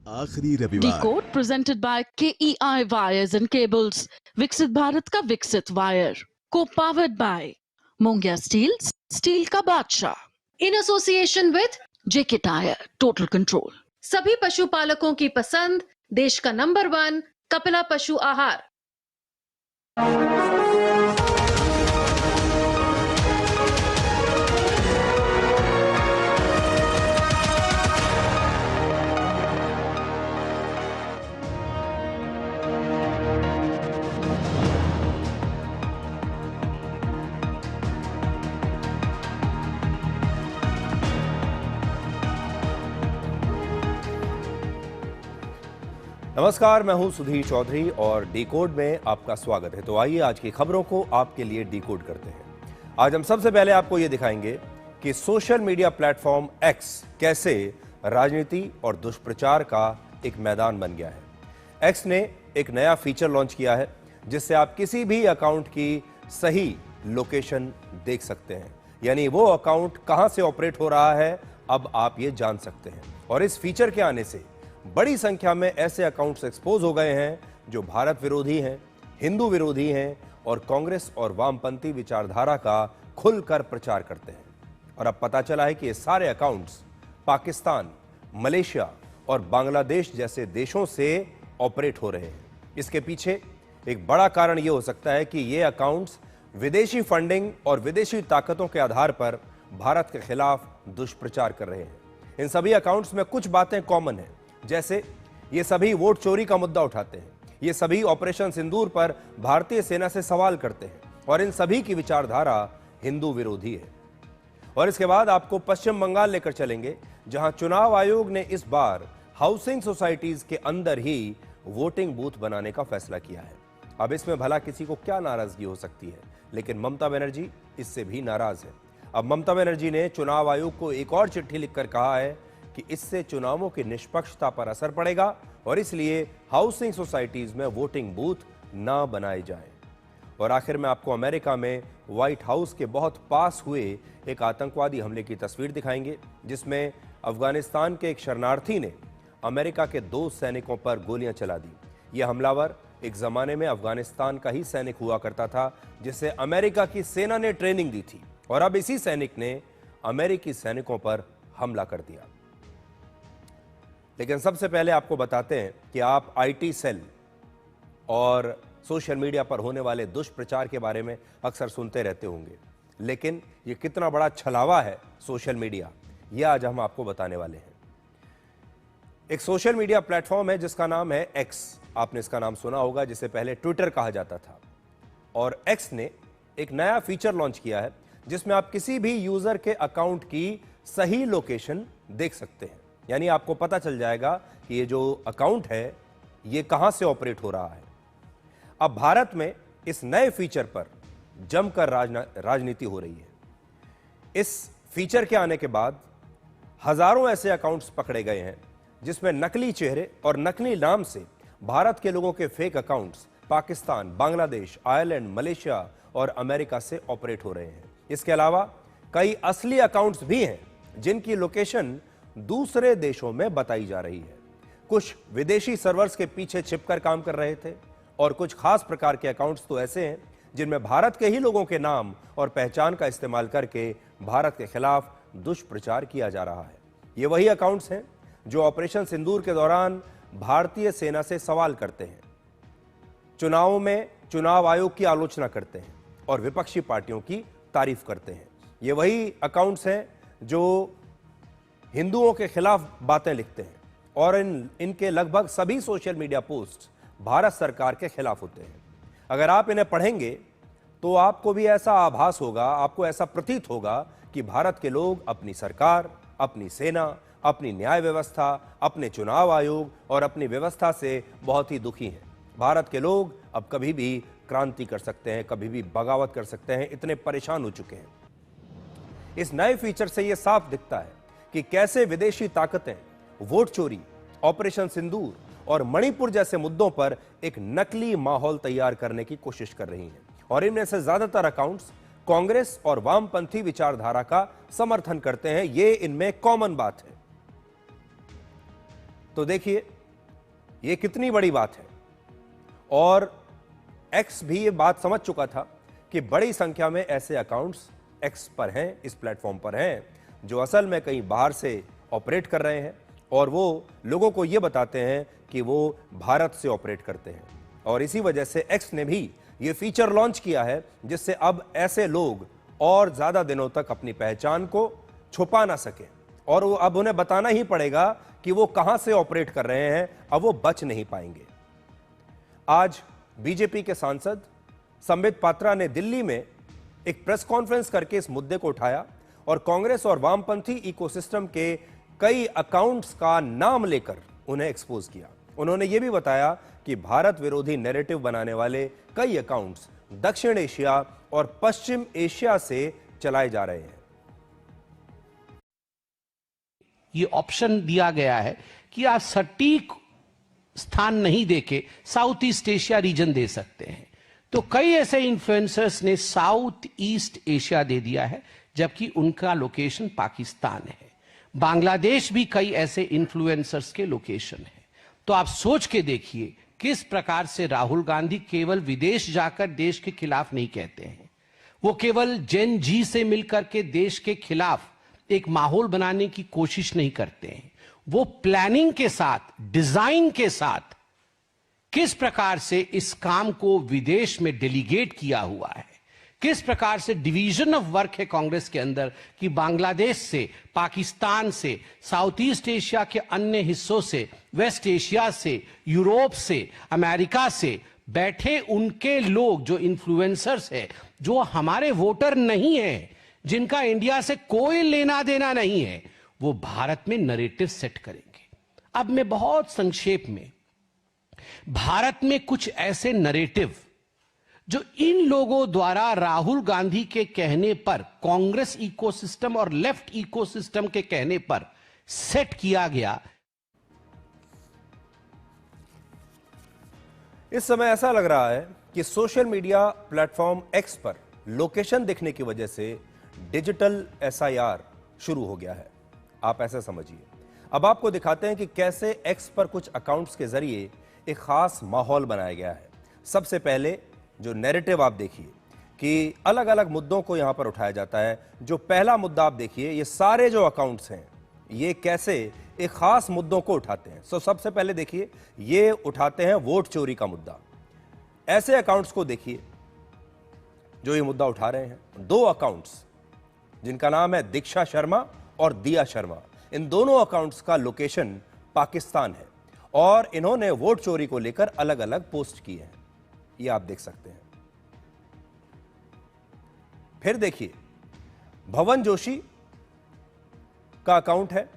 आखिरी रविवार। Decode presented by KEI wires and cables, विकसित भारत का विकसित वायर, को powered by Mongia steel, steel का बादशाह, in association with JK tyre, total control. सभी पशुपालकों की पसंद, देश का नंबर 1 कपिला पशु आहार। नमस्कार, मैं हूं सुधीर चौधरी और डिकोड में आपका स्वागत है। तो आइए आज की खबरों को आपके लिए डिकोड करते हैं। आज हम सबसे पहले आपको यह दिखाएंगे कि सोशल मीडिया प्लेटफॉर्म एक्स कैसे राजनीति और दुष्प्रचार का एक मैदान बन गया है। एक्स ने एक नया फीचर लॉन्च किया है जिससे आप किसी भी अकाउंट की सही लोकेशन देख सकते हैं, यानी वो अकाउंट कहां से ऑपरेट हो रहा है अब आप ये जान सकते हैं। और इस फीचर के आने से बड़ी संख्या में ऐसे अकाउंट्स एक्सपोज हो गए हैं जो भारत विरोधी हैं, हिंदू विरोधी हैं और कांग्रेस और वामपंथी विचारधारा का खुलकर प्रचार करते हैं। और अब पता चला है कि ये सारे अकाउंट्स पाकिस्तान, मलेशिया और बांग्लादेश जैसे देशों से ऑपरेट हो रहे हैं। इसके पीछे एक बड़ा कारण यह हो सकता है कि ये अकाउंट्स विदेशी फंडिंग और विदेशी ताकतों के आधार पर भारत के खिलाफ दुष्प्रचार कर रहे हैं। इन सभी अकाउंट्स में कुछ बातें कॉमन हैं, जैसे ये सभी वोट चोरी का मुद्दा उठाते हैं, ये सभी ऑपरेशन सिंदूर पर भारतीय सेना से सवाल करते हैं और इन सभी की विचारधारा हिंदू विरोधी है। और इसके बाद आपको पश्चिम बंगाल लेकर चलेंगे, जहां चुनाव आयोग ने इस बार हाउसिंग सोसाइटीज के अंदर ही वोटिंग बूथ बनाने का फैसला किया है। अब इसमें भला किसी को क्या नाराजगी हो सकती है, लेकिन ममता बनर्जी इससे भी नाराज है। अब ममता बनर्जी ने चुनाव आयोग को एक और चिट्ठी लिखकर कहा है कि इससे चुनावों की निष्पक्षता पर असर पड़ेगा और इसलिए हाउसिंग सोसाइटीज में वोटिंग बूथ ना बनाए जाएं। और आखिर में आपको अमेरिका में व्हाइट हाउस के बहुत पास हुए एक आतंकवादी हमले की तस्वीर दिखाएंगे, जिसमें अफगानिस्तान के एक शरणार्थी ने अमेरिका के 2 सैनिकों पर गोलियां चला दी। यह हमलावर एक जमाने में अफगानिस्तान का ही सैनिक हुआ करता था, जिसे अमेरिका की सेना ने ट्रेनिंग दी थी, और अब इसी सैनिक ने अमेरिकी सैनिकों पर हमला कर दिया। लेकिन सबसे पहले आपको बताते हैं कि आप आईटी सेल और सोशल मीडिया पर होने वाले दुष्प्रचार के बारे में अक्सर सुनते रहते होंगे, लेकिन ये कितना बड़ा छलावा है सोशल मीडिया, यह आज हम आपको बताने वाले हैं। एक सोशल मीडिया प्लेटफॉर्म है जिसका नाम है एक्स। आपने इसका नाम सुना होगा, जिसे पहले ट्विटर कहा जाता था। और एक्स ने एक नया फीचर लॉन्च किया है जिसमें आप किसी भी यूजर के अकाउंट की सही लोकेशन देख सकते हैं, यानी आपको पता चल जाएगा कि ये जो अकाउंट है ये कहां से ऑपरेट हो रहा है। अब भारत में इस नए फीचर पर जमकर राजनीति हो रही है। इस फीचर के आने के बाद हजारों ऐसे अकाउंट्स पकड़े गए हैं जिसमें नकली चेहरे और नकली नाम से भारत के लोगों के fake accounts Pakistan, Bangladesh, Ireland, Malaysia और अमेरिका से ऑपरेट हो रहे हैं। इसके अलावा कई असली अकाउंट्स भी हैं जिनकी लोकेशन दूसरे देशों में बताई जा रही है। कुछ विदेशी सर्वर्स के पीछे छिपकर काम कर रहे थे और कुछ खास प्रकार के अकाउंट्स तो ऐसे हैं जिनमें भारत के ही लोगों के नाम और पहचान का इस्तेमाल करके भारत के खिलाफ दुष्प्रचार किया जा रहा है। ये वही अकाउंट्स हैं जो ऑपरेशन सिंदूर के दौरान भारतीय सेना से सवाल करते हैं, चुनावों में चुनाव आयोग की आलोचना करते हैं और विपक्षी पार्टियों की तारीफ करते हैं। ये वही अकाउंट्स हैं जो हिंदुओं के खिलाफ बातें लिखते हैं और इनके लगभग सभी सोशल मीडिया पोस्ट भारत सरकार के खिलाफ होते हैं। अगर आप इन्हें पढ़ेंगे तो आपको भी ऐसा आभास होगा, आपको ऐसा प्रतीत होगा कि भारत के लोग अपनी सरकार, अपनी सेना, अपनी न्याय व्यवस्था, अपने चुनाव आयोग और अपनी व्यवस्था से बहुत ही दुखी हैं। भारत के लोग अब कभी भी क्रांति कर सकते हैं, कभी भी बगावत कर सकते हैं, इतने परेशान हो चुके हैं। इस नए फीचर से यह साफ दिखता है कि कैसे विदेशी ताकतें वोट चोरी, ऑपरेशन सिंदूर और मणिपुर जैसे मुद्दों पर एक नकली माहौल तैयार करने की कोशिश कर रही हैं। और इनमें से ज्यादातर अकाउंट्स कांग्रेस और वामपंथी विचारधारा का समर्थन करते हैं। ये इनमें कॉमन बात है। तो देखिए, ये कितनी बड़ी बात है। और एक्स भी ये बात समझ चुका था कि बड़ी संख्या में ऐसे अकाउंट्स एक्स पर हैं, इस प्लेटफॉर्म पर हैं, जो असल में कहीं बाहर से ऑपरेट कर रहे हैं और वो लोगों को ये बताते हैं कि वो भारत से ऑपरेट करते हैं। और इसी वजह से एक्स ने भी ये फीचर लॉन्च किया है जिससे अब ऐसे लोग और ज्यादा दिनों तक अपनी पहचान को छुपा ना सके और वो अब उन्हें बताना ही पड़ेगा कि वो कहां से ऑपरेट कर रहे हैं, अब वो बच नहीं पाएंगे। आज बीजेपी के सांसद संबित पात्रा ने दिल्ली में एक प्रेस कॉन्फ्रेंस करके इस मुद्दे को उठाया और कांग्रेस और वामपंथी इकोसिस्टम के कई अकाउंट्स का नाम लेकर उन्हें एक्सपोज किया। उन्होंने यह भी बताया कि भारत विरोधी नैरेटिव बनाने वाले कई अकाउंट्स दक्षिण एशिया और पश्चिम एशिया से चलाए जा रहे हैं। ये ऑप्शन दिया गया है कि आप सटीक स्थान नहीं देके साउथ ईस्ट एशिया रीजन दे सकते हैं। तो कई ऐसे इन्फ्लुएंसर्स ने साउथ ईस्ट एशिया दे दिया है, जबकि उनका लोकेशन पाकिस्तान है। बांग्लादेश भी कई ऐसे इन्फ्लुएंसर्स के लोकेशन है। तो आप सोच के देखिए किस प्रकार से राहुल गांधी केवल विदेश जाकर देश के खिलाफ नहीं कहते हैं, वो केवल जेन जी से मिलकर के देश के खिलाफ एक माहौल बनाने की कोशिश नहीं करते हैं। वो प्लानिंग के साथ, डिजाइन के साथ किस प्रकार से इस काम को विदेश में डेलीगेट किया हुआ है, किस प्रकार से डिवीजन ऑफ वर्क है कांग्रेस के अंदर कि बांग्लादेश से, पाकिस्तान से, साउथ ईस्ट एशिया के अन्य हिस्सों से, वेस्ट एशिया से, यूरोप से, अमेरिका से बैठे उनके लोग जो इन्फ्लुएंसर्स है, जो हमारे वोटर नहीं है, जिनका इंडिया से कोई लेना देना नहीं है, वो भारत में नरेटिव सेट करेंगे। अब मैं बहुत संक्षेप में, भारत में कुछ ऐसे नरेटिव जो इन लोगों द्वारा राहुल गांधी के कहने पर, कांग्रेस इकोसिस्टम और लेफ्ट इकोसिस्टम के कहने पर सेट किया गया। इस समय ऐसा लग रहा है कि सोशल मीडिया प्लेटफॉर्म एक्स पर लोकेशन दिखने की वजह से डिजिटल एसआईआर शुरू हो गया है। आप ऐसा समझिए। अब आपको दिखाते हैं कि कैसे एक्स पर कुछ अकाउंट्स के जरिए एक खास माहौल बनाया गया है। सबसे पहले जो नैरेटिव आप देखिए कि अलग अलग मुद्दों को यहां पर उठाया जाता है। जो पहला मुद्दा आप देखिए, ये सारे जो अकाउंट्स हैं ये कैसे एक खास मुद्दों को उठाते हैं। सबसे पहले देखिए, ये उठाते हैं वोट चोरी का मुद्दा। ऐसे अकाउंट्स को देखिए जो ये मुद्दा उठा रहे हैं। दो अकाउंट्स जिनका नाम है दीक्षा शर्मा और दिया शर्मा, इन दोनों अकाउंट्स का लोकेशन पाकिस्तान है और इन्होंने वोट चोरी को लेकर अलग अलग पोस्ट किए हैं। ये आप देख सकते हैं। फिर देखिए, भवन जोशी का अकाउंट है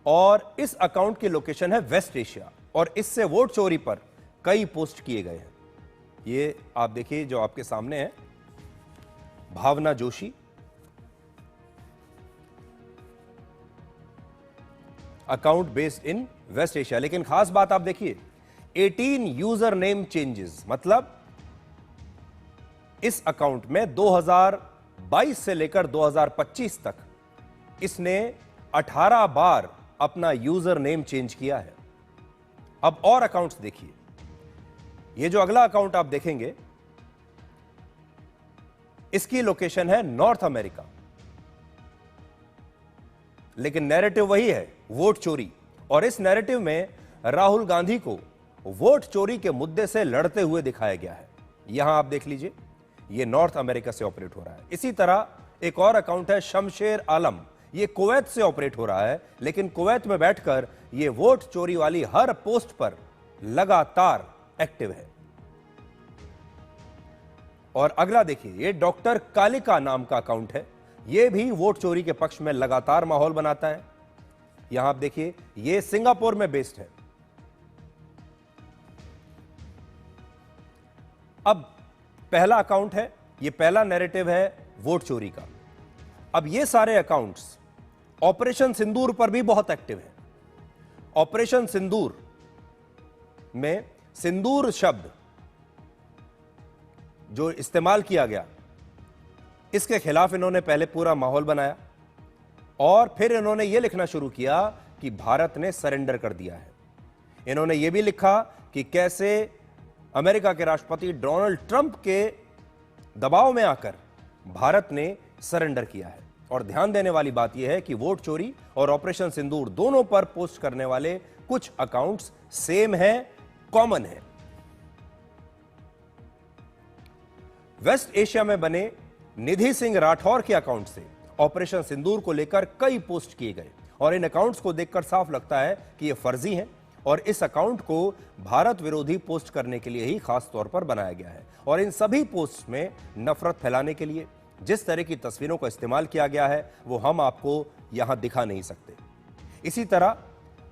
और इस अकाउंट की लोकेशन है वेस्ट एशिया और इससे वोट चोरी पर कई पोस्ट किए गए हैं। ये आप देखिए जो आपके सामने है, Bhavna Joshi, account based in West Asia. लेकिन खास बात आप देखिए, 18 यूजर नेम चेंजेस, मतलब इस अकाउंट में 2022 से लेकर 2025 तक इसने 18 बार अपना यूजर नेम चेंज किया है। अब और अकाउंट्स देखिए। ये जो अगला अकाउंट आप देखेंगे, इसकी लोकेशन है नॉर्थ अमेरिका, लेकिन नैरेटिव वही है, वोट चोरी। और इस नैरेटिव में राहुल गांधी को वोट चोरी के मुद्दे से लड़ते हुए दिखाया गया है। यहां आप देख लीजिए, यह नॉर्थ अमेरिका से ऑपरेट हो रहा है। इसी तरह एक और अकाउंट है शमशेर आलम, यह कुवैत से ऑपरेट हो रहा है, लेकिन कुवैत में बैठकर यह वोट चोरी वाली हर पोस्ट पर लगातार एक्टिव है। और अगला देखिए, यह डॉक्टर कालिका नाम का अकाउंट है, यह भी वोट चोरी के पक्ष में लगातार माहौल बनाता है। यहां आप देखिए, यह सिंगापुर में बेस्ड है। अब पहला अकाउंट है, यह पहला नैरेटिव है वोट चोरी का। अब ये सारे अकाउंट्स ऑपरेशन सिंदूर पर भी बहुत एक्टिव हैं। ऑपरेशन सिंदूर में सिंदूर शब्द जो इस्तेमाल किया गया, इसके खिलाफ इन्होंने पहले पूरा माहौल बनाया और फिर इन्होंने यह लिखना शुरू किया कि भारत ने सरेंडर कर दिया है। इन्होंने यह भी लिखा कि कैसे अमेरिका के राष्ट्रपति डोनाल्ड ट्रंप के दबाव में आकर भारत ने सरेंडर किया है। और ध्यान देने वाली बात यह है कि वोट चोरी और ऑपरेशन सिंदूर दोनों पर पोस्ट करने वाले कुछ अकाउंट्स सेम हैं, कॉमन है। वेस्ट एशिया में बने निधि सिंह राठौर के अकाउंट से ऑपरेशन सिंदूर को लेकर कई पोस्ट किए गए और इन अकाउंट्स को देखकर साफ लगता है कि ये फर्जी हैं और इस अकाउंट को भारत विरोधी पोस्ट करने के लिए ही खास तौर पर बनाया गया है। और इन सभी पोस्ट में नफरत फैलाने के लिए जिस तरह की तस्वीरों का इस्तेमाल किया गया है वो हम आपको यहां दिखा नहीं सकते। इसी तरह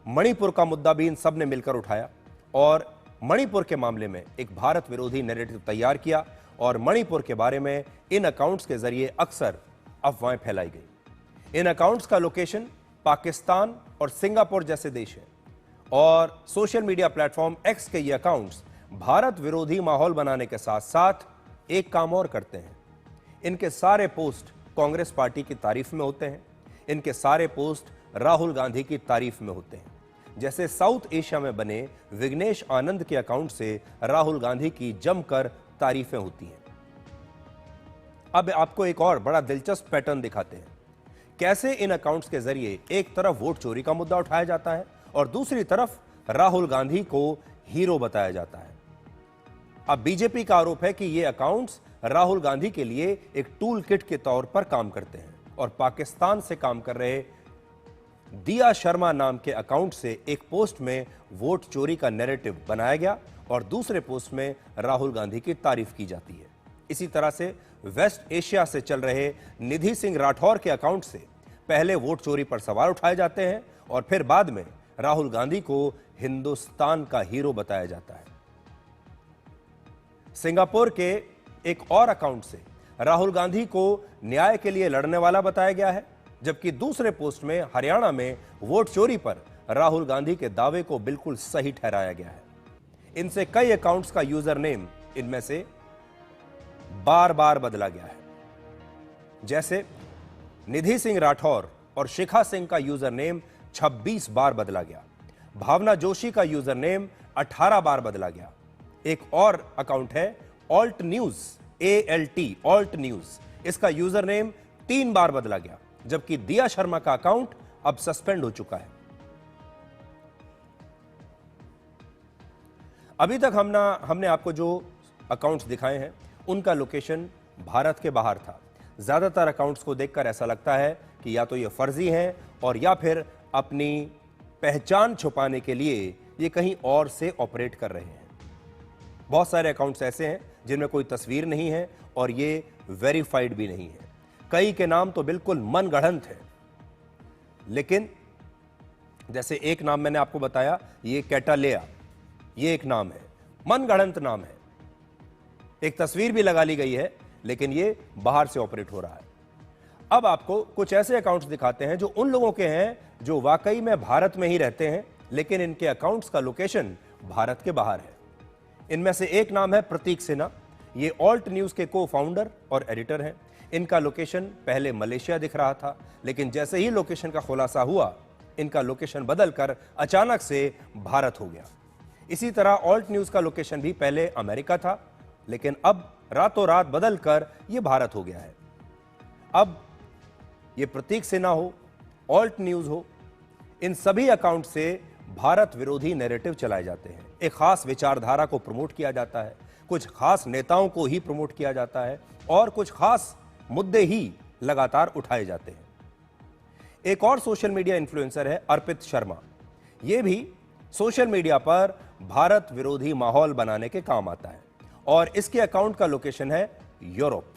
मणिपुर का मुद्दा भी इन सब ने मिलकर उठाया और मणिपुर के मामले में एक भारत विरोधी नैरेटिव तैयार किया और मणिपुर के बारे में इन अकाउंट्स के जरिए अक्सर अफवाहें फैलाई गई। इन अकाउंट्स का लोकेशन पाकिस्तान और सिंगापुर जैसे देश है और सोशल मीडिया प्लेटफॉर्म एक्स के ये अकाउंट्स भारत विरोधी माहौल बनाने के साथ साथ एक काम और करते हैं। इनके सारे पोस्ट कांग्रेस पार्टी की तारीफ में होते हैं, इनके सारे पोस्ट राहुल गांधी की तारीफ में होते हैं। जैसे साउथ एशिया में बने विग्नेश आनंद के अकाउंट से राहुल गांधी की जमकर तारीफें होती हैं। अब आपको एक और बड़ा दिलचस्प पैटर्न दिखाते हैं, कैसे इन अकाउंट्स के जरिए एक तरफ वोट चोरी का मुद्दा उठाया जाता है और दूसरी तरफ राहुल गांधी को हीरो बताया जाता है। अब बीजेपी का आरोप है कि ये अकाउंट्स राहुल गांधी के लिए एक टूल किट के तौर पर काम करते हैं और पाकिस्तान से काम कर रहे दिया शर्मा नाम के अकाउंट से एक पोस्ट में वोट चोरी का नैरेटिव बनाया गया और दूसरे पोस्ट में राहुल गांधी की तारीफ की जाती है। इसी तरह से वेस्ट एशिया से चल रहे निधि सिंह राठौर के अकाउंट से पहले वोट चोरी पर सवाल उठाए जाते हैं और फिर बाद में राहुल गांधी को हिंदुस्तान का हीरो बताया जाता है। सिंगापुर के एक और अकाउंट से राहुल गांधी को न्याय के लिए लड़ने वाला बताया गया है, जबकि दूसरे पोस्ट में हरियाणा में वोट चोरी पर राहुल गांधी के दावे को बिल्कुल सही ठहराया गया है। इनसे कई अकाउंट्स का यूजर नेम इनमें से बार बार बदला गया है। जैसे निधि सिंह राठौर और शिखा सिंह का यूजर नेम 26 बार बदला गया, भावना जोशी का यूजर नेम 18 बार बदला गया। एक और अकाउंट है alt news, ALT alt news, इसका यूजर नेम 3 बार बदला गया, जबकि दिया शर्मा का अकाउंट अब सस्पेंड हो चुका है। अभी तक हमने आपको जो अकाउंट्स दिखाए हैं उनका लोकेशन भारत के बाहर था। ज्यादातर अकाउंट्स को देखकर ऐसा लगता है कि या तो ये फर्जी हैं और या फिर अपनी पहचान छुपाने के लिए ये कहीं और से ऑपरेट कर रहे हैं। बहुत सारे अकाउंट्स ऐसे हैं जिनमें कोई तस्वीर नहीं है और ये वेरीफाइड भी नहीं है। कई के नाम तो बिल्कुल मनगढ़ंत है। लेकिन जैसे एक नाम मैंने आपको बताया, ये कैटालेया, ये एक नाम है, मनगढ़ंत नाम है, एक तस्वीर भी लगा ली गई है, लेकिन ये बाहर से ऑपरेट हो रहा है। अब आपको कुछ ऐसे अकाउंट्स दिखाते हैं जो उन लोगों के हैं जो वाकई में भारत में ही रहते हैं, लेकिन इनके अकाउंट्स का लोकेशन भारत के बाहर है। इनमें से एक नाम है प्रतीक सिन्हा, ये ऑल्ट न्यूज के को फाउंडर और एडिटर हैं। इनका लोकेशन पहले मलेशिया दिख रहा था, लेकिन जैसे ही लोकेशन का खुलासा हुआ, इनका लोकेशन बदलकर अचानक से भारत हो गया। इसी तरह ऑल्ट न्यूज का लोकेशन भी पहले अमेरिका था, लेकिन अब रातों रात बदलकर यह भारत हो गया है। अब ये प्रतीक सिन्हा हो, ऑल्ट न्यूज हो, इन सभी अकाउंट से भारत विरोधी नैरेटिव चलाए जाते हैं। एक खास विचारधारा को प्रमोट किया जाता है, कुछ खास नेताओं को ही प्रमोट किया जाता है और कुछ खास मुद्दे ही लगातार उठाए जाते हैं। एक और सोशल मीडिया इन्फ्लुएंसर है अर्पित शर्मा। यह भी सोशल मीडिया पर भारत विरोधी माहौल बनाने के काम आता है और इसके अकाउंट का लोकेशन है यूरोप।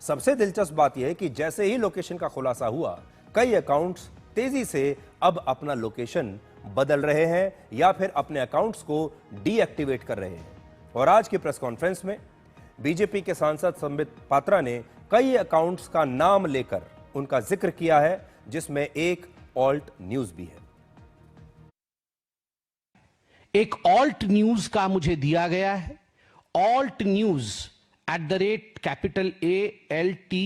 सबसे दिलचस्प बात यह है कि जैसे ही लोकेशन का खुलासा हुआ, कई अकाउंट्स तेजी से अब अपना लोकेशन बदल रहे हैं या फिर अपने अकाउंट्स को डीएक्टिवेट कर रहे हैं। और आज की प्रेस कॉन्फ्रेंस में बीजेपी के सांसद संबित पात्रा ने कई अकाउंट्स का नाम लेकर उनका जिक्र किया है, जिसमें एक ऑल्ट न्यूज भी है। एक ऑल्ट न्यूज का मुझे दिया गया है, alt news @capital ALT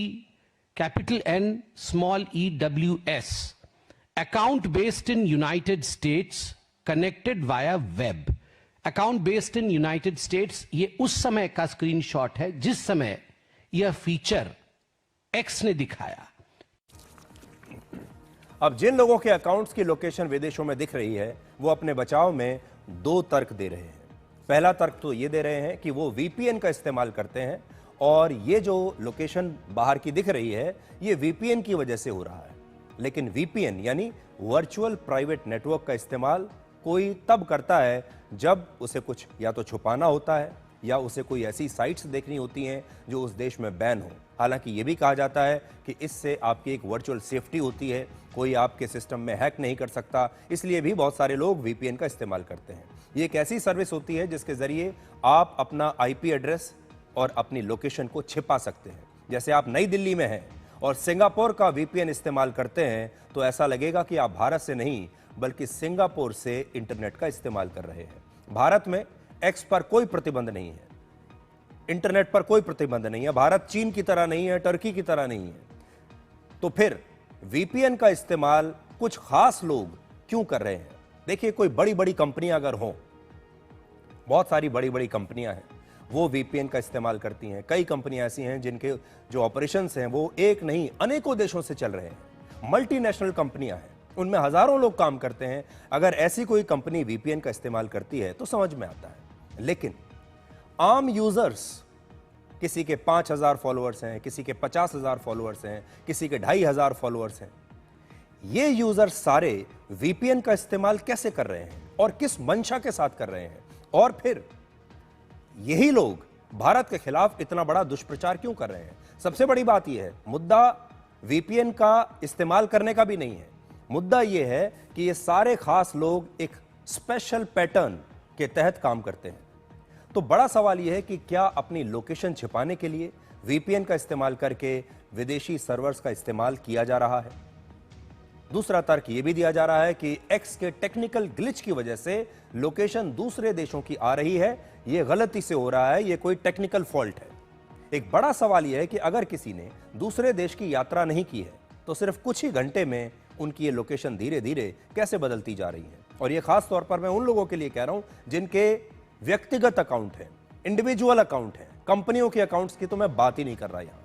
capital N small EWS, account based in United States, connected via web. Account based in United States, ये उस समय का स्क्रीनशॉट है जिस समय यह फीचर X ने दिखाया। अब जिन लोगों के अकाउंट्स की लोकेशन विदेशों में दिख रही है, वो अपने बचाव में दो तर्क दे रहे हैं। पहला तर्क तो ये दे रहे हैं कि वो VPN का इस्तेमाल करते हैं और ये जो लोकेशन बाहर की दिख रही है, ये VPN की वजह से हो रहा है। लेकिन VPN यानी वर्चुअल प्राइवेट नेटवर्क का इस्तेमाल कोई तब करता है जब उसे कुछ या तो छुपाना होता है या उसे कोई ऐसी साइट्स देखनी होती हैं जो उस देश में बैन हो। हालांकि ये भी कहा जाता है कि इससे आपकी एक वर्चुअल सेफ्टी होती है, कोई आपके सिस्टम में हैक नहीं कर सकता, इसलिए भी बहुत सारे लोग VPN का इस्तेमाल करते हैं। ये एक ऐसी सर्विस होती है जिसके जरिए आप अपना IP एड्रेस और अपनी लोकेशन को छिपा सकते हैं। जैसे आप नई दिल्ली में हैं और सिंगापुर का VPN इस्तेमाल करते हैं तो ऐसा लगेगा कि आप भारत से नहीं बल्कि सिंगापुर से इंटरनेट का इस्तेमाल कर रहे हैं। भारत में X पर कोई प्रतिबंध नहीं है, इंटरनेट पर कोई प्रतिबंध नहीं है। भारत चीन की तरह नहीं है, टर्की की तरह नहीं है। तो फिर VPN का इस्तेमाल कुछ खास लोग क्यों कर रहे हैं? देखिए, कोई बड़ी बड़ी कंपनियां अगर हों, बहुत सारी बड़ी बड़ी कंपनियां हैं, वो VPN का इस्तेमाल करती हैं। कई कंपनियां ऐसी हैं जिनके जो ऑपरेशंस हैं वो एक नहीं अनेकों देशों से चल रहे हैं। मल्टीनेशनल कंपनियां हैं, उनमें हजारों लोग काम करते हैं। अगर ऐसी कोई कंपनी VPN का इस्तेमाल करती है तो समझ में आता है। लेकिन आम यूजर्स, किसी के 5,000 फॉलोअर्स हैं, किसी के 50,000 फॉलोअर्स हैं, किसी के 2,500 फॉलोअर्स हैं, ये यूजर्स सारे VPN का इस्तेमाल कैसे कर रहे हैं और किस मंशा के साथ कर रहे हैं? और फिर यही लोग भारत के खिलाफ इतना बड़ा दुष्प्रचार क्यों कर रहे हैं? सबसे बड़ी बात यह है, मुद्दा VPN का इस्तेमाल करने का भी नहीं है। मुद्दा यह है कि ये सारे खास लोग एक स्पेशल पैटर्न के तहत काम करते हैं। तो बड़ा सवाल यह है कि क्या अपनी लोकेशन छिपाने के लिए VPN का इस्तेमाल करके विदेशी सर्वर्स का इस्तेमाल किया जा रहा है? दूसरा तर्क यह भी दिया जा रहा है कि X के टेक्निकल ग्लिच की वजह से लोकेशन दूसरे देशों की आ रही है, यह गलती से हो रहा है, यह कोई टेक्निकल फॉल्ट है। एक बड़ा सवाल यह है कि अगर किसी ने दूसरे देश की यात्रा नहीं की है तो सिर्फ कुछ ही घंटे में उनकी ये लोकेशन धीरे धीरे कैसे बदलती जा रही है। और ये खास तौर पर मैं उन लोगों के लिए कह रहा हूं जिनके व्यक्तिगत अकाउंट है, इंडिविजुअल अकाउंट है, कंपनियों के अकाउंट्स की तो मैं बात ही नहीं कर रहा यहां।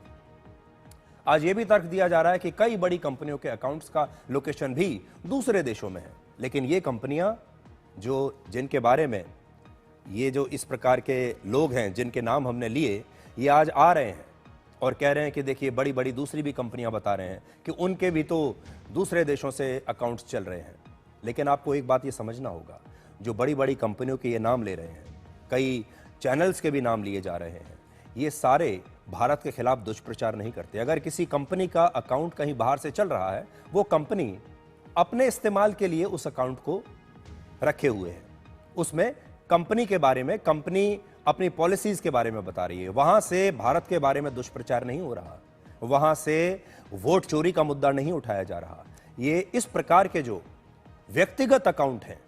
आज ये भी तर्क दिया जा रहा है कि कई बड़ी कंपनियों के अकाउंट्स का लोकेशन भी दूसरे देशों में है, लेकिन ये कंपनियां जिनके बारे में ये जो इस प्रकार के लोग हैं जिनके नाम हमने लिए, ये आज आ रहे हैं और कह रहे हैं कि देखिए बड़ी बड़ी दूसरी भी कंपनियां बता रहे हैं कि उनके भी तो दूसरे देशों से अकाउंट्स चल रहे हैं। लेकिन आपको एक बात ये समझना होगा, जो बड़ी बड़ी कंपनियों के ये नाम ले रहे हैं, कई चैनल्स के भी नाम लिए जा रहे हैं, ये सारे भारत के खिलाफ दुष्प्रचार नहीं करते। अगर किसी कंपनी का अकाउंट कहीं बाहर से चल रहा है, वो कंपनी अपने इस्तेमाल के लिए उस अकाउंट को रखे हुए है, उसमें कंपनी के बारे में, कंपनी अपनी पॉलिसीज के बारे में बता रही है। वहां से भारत के बारे में दुष्प्रचार नहीं हो रहा, वहां से वोट चोरी का मुद्दा नहीं उठाया जा रहा। ये इस प्रकार के जो व्यक्तिगत अकाउंट हैं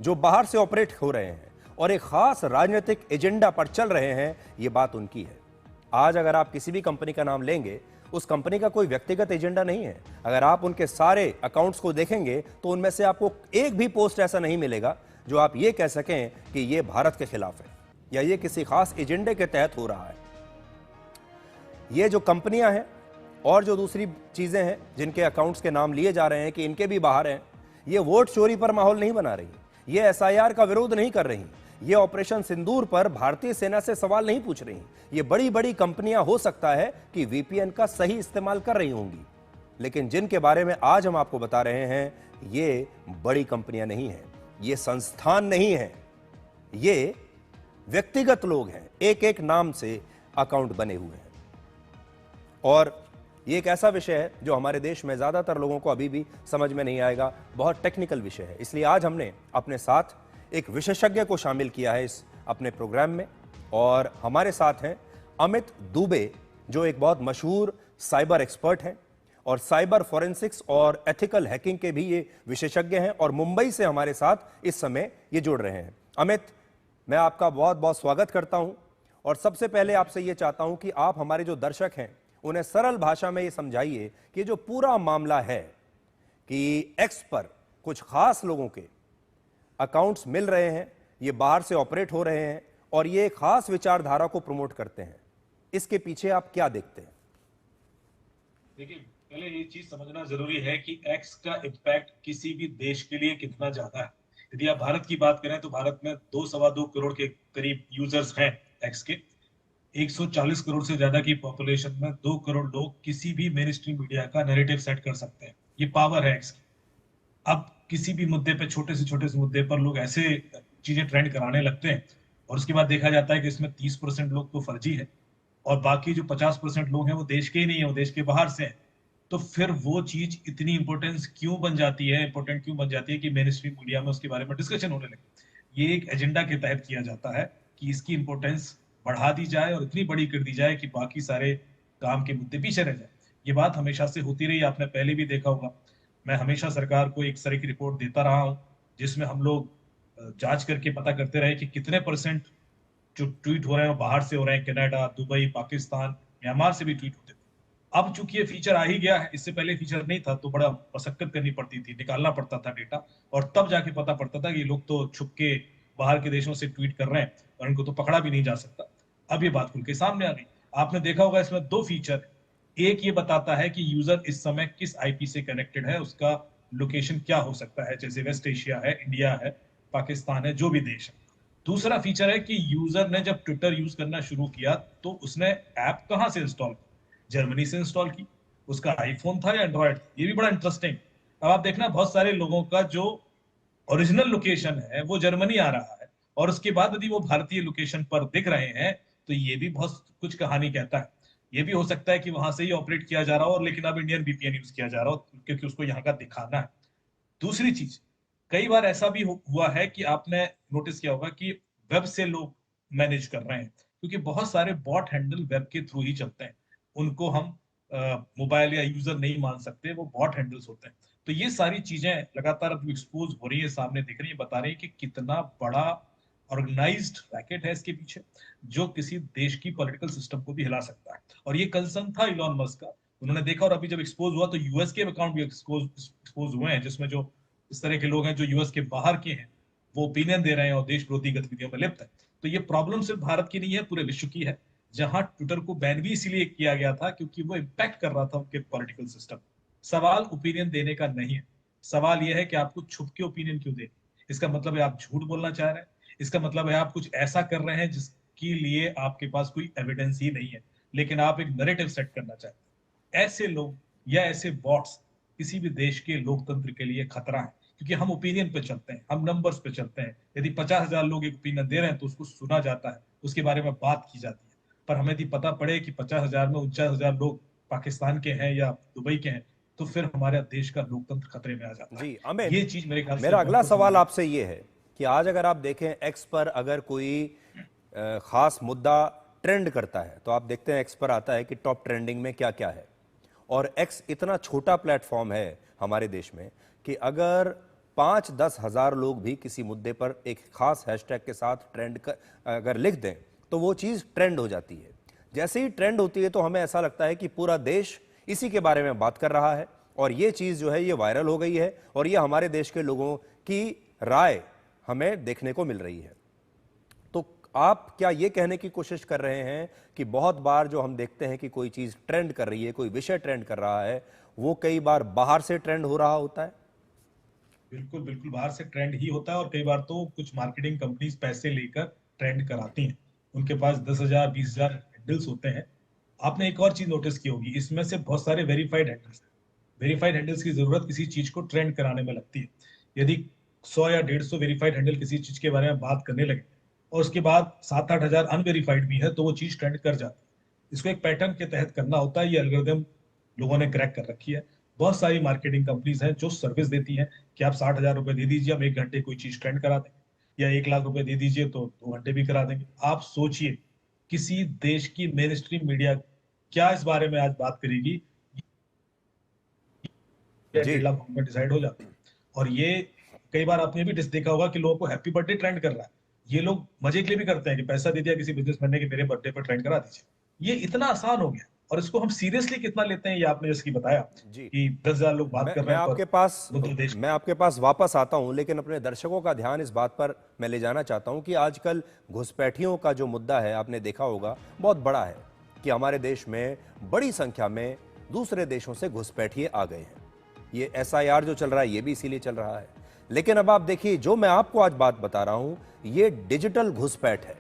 जो बाहर से ऑपरेट हो रहे हैं और एक खास राजनीतिक एजेंडा पर चल रहे हैं, ये बात उनकी है। आज अगर आप किसी भी कंपनी का नाम लेंगे, उस कंपनी का कोई व्यक्तिगत एजेंडा नहीं है। अगर आप उनके सारे अकाउंट्स को देखेंगे तो उनमें से आपको एक भी पोस्ट ऐसा नहीं मिलेगा जो आप ये कह सकें कि ये भारत के खिलाफ है या ये किसी खास एजेंडे के तहत हो रहा है। ये जो कंपनियां हैं और जो दूसरी चीजें हैं जिनके अकाउंट्स के नाम लिए जा रहे हैं कि इनके भी बाहर हैं, ये वोट चोरी पर माहौल नहीं बना रही, ये SIR का विरोध नहीं कर रही, ये ऑपरेशन सिंदूर पर भारतीय सेना से सवाल नहीं पूछ रही। ये बड़ी बड़ी कंपनियां हो सकता है कि VPN का सही इस्तेमाल कर रही होंगी, लेकिन जिनके बारे में आज हम आपको बता रहे हैं, ये बड़ी कंपनियां नहीं हैं, ये संस्थान नहीं है, ये व्यक्तिगत लोग हैं, एक एक नाम से अकाउंट बने हुए हैं। और ये एक ऐसा विषय है जो हमारे देश में ज्यादातर लोगों को अभी भी समझ में नहीं आएगा, बहुत टेक्निकल विषय है। इसलिए आज हमने अपने साथ एक विशेषज्ञ को शामिल किया है इस अपने प्रोग्राम में, और हमारे साथ हैं अमित दुबे, जो एक बहुत मशहूर साइबर एक्सपर्ट हैं और साइबर फॉरेंसिक्स और एथिकल हैकिंग के भी ये विशेषज्ञ हैं, और मुंबई से हमारे साथ इस समय ये जुड़ रहे हैं। अमित, मैं आपका बहुत बहुत स्वागत करता हूं, और सबसे पहले आपसे ये चाहता हूं कि आप हमारे जो दर्शक हैं उन्हें सरल भाषा में ये समझाइए कि जो पूरा मामला है कि X पर कुछ खास लोगों के अकाउंट्स मिल रहे हैं, ये बाहर से ऑपरेट हो रहे हैं और ये एक खास विचारधारा को प्रमोट करते हैं। इसके पीछे आप क्या देखते हैं? देखिए, पहले ये चीज समझना जरूरी है कि एक्स का इम्पैक्ट किसी भी देश के लिए कितना ज्यादा है। यदि आप भारत की बात करें तो भारत में 2-2.25 करोड़ के करीब यूजर्स हैं एक्स के। 140 करोड़ से ज्यादा की पॉपुलेशन में 2 करोड़ लोग किसी भी मेन स्ट्रीम मीडिया का नैरेटिव सेट कर सकते हैं। ये पावर है एक्स की। अब किसी भी मुद्दे पे, छोटे से मुद्दे पर लोग ऐसे चीजें ट्रेंड कराने लगते हैं और उसके बाद देखा जाता है कि इसमें 30% लोग तो फर्जी है और बाकी जो 50% लोग हैं वो देश के ही नहीं है, वो देश के बाहर से हैं। तो फिर वो चीज इतनी इंपॉर्टेंट क्यों बन जाती है कि मेन स्ट्रीम मीडिया में उसके बारे में डिस्कशन होने लगे। ये एक एजेंडा के तहत किया जाता है कि इसकी इंपॉर्टेंस बढ़ा दी जाए और इतनी बड़ी कर दी जाए कि बाकी सारे काम के मुद्दे पीछे रह जाए। ये बात हमेशा से होती रही, आपने पहले भी देखा होगा। मैं हमेशा सरकार को एक तरह की रिपोर्ट देता रहा हूं जिसमें हम लोग जांच करके पता करते रहे कि कितने % जो ट्वीट हो रहे हैं बाहर से हो रहे हैं। कनाडा, दुबई, पाकिस्तान, म्यांमार से भी ट्वीट होते थे। अब चूंकि ये फीचर आ ही गया है, इससे पहले फीचर नहीं था तो बड़ा मशक्कत करनी पड़ती थी, निकालना पड़ता था डेटा और तब जाके पता पड़ता था कि ये लोग तो छुप के बाहर के देशों से ट्वीट कर रहे हैं और इनको तो पकड़ा भी नहीं जा सकता। अब ये बात खुल के सामने आ गई। आपने देखा होगा इसमें 2 फीचर। एक ये बताता है कि यूजर इस समय किस आईपी से कनेक्टेड है, उसका लोकेशन क्या हो सकता है, जैसे वेस्ट एशिया है, इंडिया है, पाकिस्तान है, जो भी देश है। दूसरा फीचर है कि यूजर ने जब ट्विटर यूज करना शुरू किया तो उसने ऐप कहां से इंस्टॉल की, जर्मनी से इंस्टॉल की, उसका आईफोन था या एंड्रॉइड। ये भी बड़ा इंटरेस्टिंग। अब आप देखना बहुत सारे लोगों का जो ओरिजिनल लोकेशन है वो जर्मनी आ रहा है और उसके बाद यदि वो भारतीय लोकेशन पर दिख रहे हैं तो ये भी बहुत कुछ कहानी कहता है। ये भी हो सकता है कि वहां से ही ऑपरेट किया जा रहा हो और लेकिन अब इंडियन वीपीएन यूज किया जा रहा हो क्योंकि उसको यहाँ का दिखाना है। दूसरी चीज, कई बार ऐसा भी हुआ है कि आपने नोटिस किया होगा कि वेब से लोग मैनेज कर रहे हैं क्योंकि बहुत सारे बॉट हैंडल वेब के थ्रू ही चलते हैं। उनको हम मोबाइल या यूजर नहीं मान सकते, वो बॉट हैंडल्स होते हैं। तो ये सारी चीजें लगातार अब एक्सपोज हो रही है, सामने दिख रही है, बता रही है कि कितना बड़ा ऑर्गेनाइज्ड रैकेट है इसके पीछे जो किसी देश की पॉलिटिकल सिस्टम को भी हिला सकता है। और ये कंसर्न था इलॉन मस्क का, उन्होंने देखा और अभी जब एक्सपोज हुआ तो यूएस के अकाउंट भी एक्सपोज हुए हैं जिसमें जो इस तरह के लोग हैं जो यूएस के बाहर के हैं वो ओपिनियन दे रहे हैं और देश विरोधी गतिविधियों में लिप्त है। तो ये प्रॉब्लम सिर्फ भारत की नहीं है, पूरे विश्व की है, जहां ट्विटर को बैन भी इसीलिए किया गया था क्योंकि वो इम्पैक्ट कर रहा था उनके पॉलिटिकल सिस्टम। सवाल ओपिनियन देने का नहीं है, सवाल यह है कि आपको छुप के ओपिनियन क्यों दें। इसका मतलब है आप झूठ बोलना चाह रहे हैं, इसका मतलब है आप कुछ ऐसा कर रहे हैं जिसके लिए आपके पास कोई एविडेंस ही नहीं है, लेकिन आप एक नैरेटिव सेट करना चाहते हैं। ऐसे लोग या ऐसे बॉट्स किसी भी देश के लोकतंत्र के लिए खतरा है क्योंकि हम ओपिनियन पे चलते हैं, हम नंबर्स पे चलते हैं। यदि 50,000 लोग एक ओपिनियन दे रहे हैं तो उसको सुना जाता है, उसके बारे में बात की जाती है। पर हमें यदि पता पड़े कि 50,000 में 49,000 लोग पाकिस्तान के हैं या दुबई के हैं तो फिर हमारे देश का लोकतंत्र खतरे में आ जाता है। जी अमित, ये चीज मेरे ख्याल से मेरा अगला सवाल आपसे ये है कि आज अगर आप देखें एक्स पर अगर कोई खास मुद्दा ट्रेंड करता है तो आप देखते हैं एक्स पर आता है कि टॉप ट्रेंडिंग में क्या क्या है। और एक्स इतना छोटा प्लेटफॉर्म है हमारे देश में कि अगर 5-10 हजार लोग भी किसी मुद्दे पर एक खास हैशटैग के साथ ट्रेंड अगर लिख दें तो वो चीज़ ट्रेंड हो जाती है। जैसे ही ट्रेंड होती है तो हमें ऐसा लगता है कि पूरा देश इसी के बारे में बात कर रहा है और ये चीज़ जो है ये वायरल हो गई है और ये हमारे देश के लोगों की राय हमें देखने को मिल रही है। तो आप क्या ये कहने की कोशिश कर रहे हैं कि बहुत बार जो हम देखते हैं कि कोई चीज़ ट्रेंड कर रही है, कोई विषय ट्रेंड कर रहा है, वो कई बार बाहर से ट्रेंड हो रहा होता है? बिल्कुल बिल्कुल, बाहर से ट्रेंड ही होता है और कई बार तो कुछ मार्केटिंग कंपनीज पैसे लेकर ट्रेंड कराती हैं। उनके पास 10,000 20,000 हैंडल्स होते हैं। आपने एक और चीज नोटिस की होगी, इसमें से बहुत सारे वेरीफाइड हैंडल्स हैं। वेरीफाइड हैंडल्स की जरूरत किसी चीज को ट्रेंड कराने में लगती है। यदि 100 या 150 वेरीफाइड हैंडल किसी चीज के बारे में बात करने लगे और उसके बाद 7-8 हजार अनवेरीफाइड भी है तो वो चीज ट्रेंड कर जाती है। इसको एक पैटर्न के तहत करना होता है, ये एल्गोरिथम लोगों ने क्रैक कर रखी है। बहुत सारी मार्केटिंग कंपनीज हैं जो सर्विस देती हैं कि आप 60,000 रुपए दे दीजिए, हम 1 घंटे कोई चीज ट्रेंड करा देंगे, या 1 लाख रुपए दे दीजिए तो 2 घंटे भी करा देंगे। आप सोचिए किसी देश की मेन स्ट्रीम मीडिया क्या इस बारे में आज बात करेगी, 1.5 लाख में डिसाइड हो जाता है। और ये कई बार आपने भी देखा होगा कि लोगों को हैप्पी बर्थडे ट्रेंड कर रहा है, ये लोग मजे के लिए भी करते हैं कि पैसा दे दिया किसी बिजनेसमैन ने कि मेरे बर्थडे पर ट्रेंड करा दीजिए। ये इतना आसान हो गया और इसको हम सीरियसली कितना लेते हैं, ये आपने जैसे कि बताया जी। कि 10,000 लोग बात कर रहे हैं मैं आपके पास वापस आता हूं, लेकिन अपने दर्शकों का ध्यान इस बात पर मैं ले जाना चाहता हूं कि आजकल घुसपैठियों का जो मुद्दा है, आपने देखा होगा, बहुत बड़ा है कि हमारे देश में बड़ी संख्या में दूसरे देशों से घुसपैठिए आ गए हैं। ये SIR जो चल रहा है, ये भी इसीलिए चल रहा है। लेकिन अब आप देखिए, जो मैं आपको आज बात बता रहा हूं, ये डिजिटल घुसपैठ है,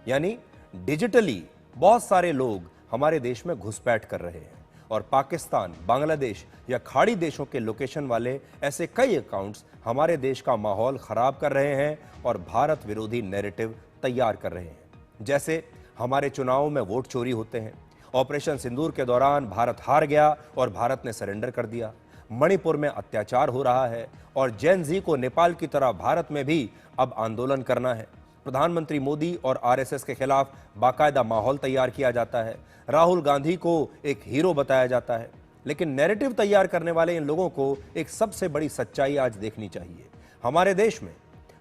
यानी डिजिटली बहुत सारे लोग हमारे देश में घुसपैठ कर रहे हैं और पाकिस्तान, बांग्लादेश या खाड़ी देशों के लोकेशन वाले ऐसे कई अकाउंट्स हमारे देश का माहौल खराब कर रहे हैं और भारत विरोधी नैरेटिव तैयार कर रहे हैं। जैसे हमारे चुनावों में वोट चोरी होते हैं, ऑपरेशन सिंदूर के दौरान भारत हार गया और भारत ने सरेंडर कर दिया, मणिपुर में अत्याचार हो रहा है और जेन जी को नेपाल की तरह भारत में भी अब आंदोलन करना है। प्रधानमंत्री मोदी और RSS के खिलाफ बाकायदा माहौल तैयार किया जाता है, राहुल गांधी को एक हीरो बताया जाता है। लेकिन नैरेटिव तैयार करने वाले इन लोगों को एक सबसे बड़ी सच्चाई आज देखनी चाहिए। हमारे देश में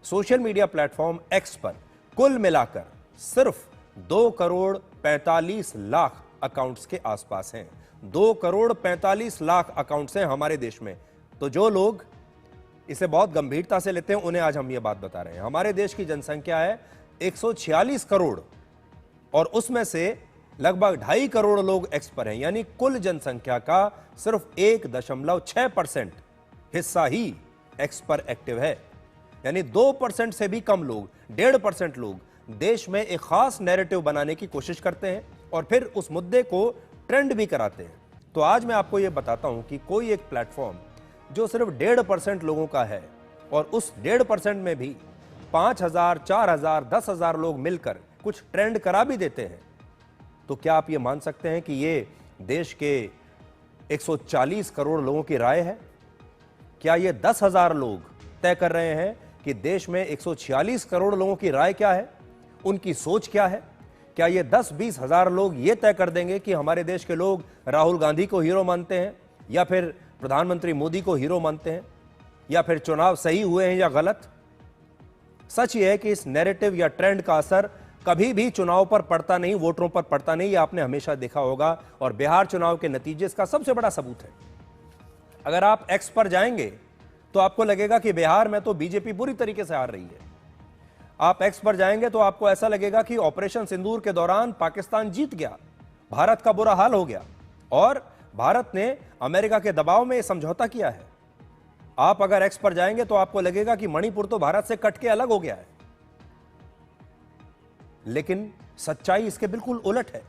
सोशल मीडिया प्लेटफॉर्म X पर कुल मिलाकर सिर्फ 2 करोड़ 45 लाख अकाउंट्स के आसपास हैं। 2 करोड़ 45 लाख अकाउंट्स हैं हमारे देश में। तो जो लोग इसे बहुत गंभीरता से लेते हैं, उन्हें आज हम ये बात बता रहे हैं। हमारे देश की जनसंख्या है 146 करोड़ और उसमें से लगभग 2.5 करोड़ लोग X पर हैं, यानी कुल जनसंख्या का सिर्फ 1.6% हिस्सा ही X पर एक्टिव है। यानी 2% से भी कम लोग, 1.5% लोग देश में एक खास नैरेटिव बनाने की कोशिश करते हैं और फिर उस मुद्दे को ट्रेंड भी कराते हैं। तो आज मैं आपको यह बताता हूं कि कोई एक प्लेटफॉर्म जो सिर्फ 1.5% लोगों का है और उस 1.5% में भी 5,000, 4,000, 10,000 लोग मिलकर कुछ ट्रेंड करा भी देते हैं, तो क्या आप ये मान सकते हैं कि ये देश के 140 करोड़ लोगों की राय है? क्या ये 10,000 लोग तय कर रहे हैं कि देश में 146 करोड़ लोगों की राय क्या है, उनकी सोच क्या है? क्या ये 10-20 हजार लोग ये तय कर देंगे कि हमारे देश के लोग राहुल गांधी को हीरो मानते हैं या फिर प्रधानमंत्री मोदी को हीरो मानते हैं या फिर चुनाव सही हुए हैं या गलत? सच यह है कि इस नैरेटिव या ट्रेंड का असर कभी भी चुनाव पर पड़ता नहीं, वोटरों पर पड़ता नहीं। ये आपने हमेशा देखा होगा और बिहार चुनाव के नतीजे इसका सबसे बड़ा सबूत है। अगर आप X पर जाएंगे तो आपको लगेगा कि बिहार में तो बीजेपी बुरी तरीके से हार रही है। आप X पर जाएंगे तो आपको ऐसा लगेगा कि ऑपरेशन सिंदूर के दौरान पाकिस्तान जीत गया, भारत का बुरा हाल हो गया और भारत ने अमेरिका के दबाव में समझौता किया है। आप अगर X पर जाएंगे तो आपको लगेगा कि मणिपुर तो भारत से कट के अलग हो गया है। लेकिन सच्चाई इसके बिल्कुल उलट है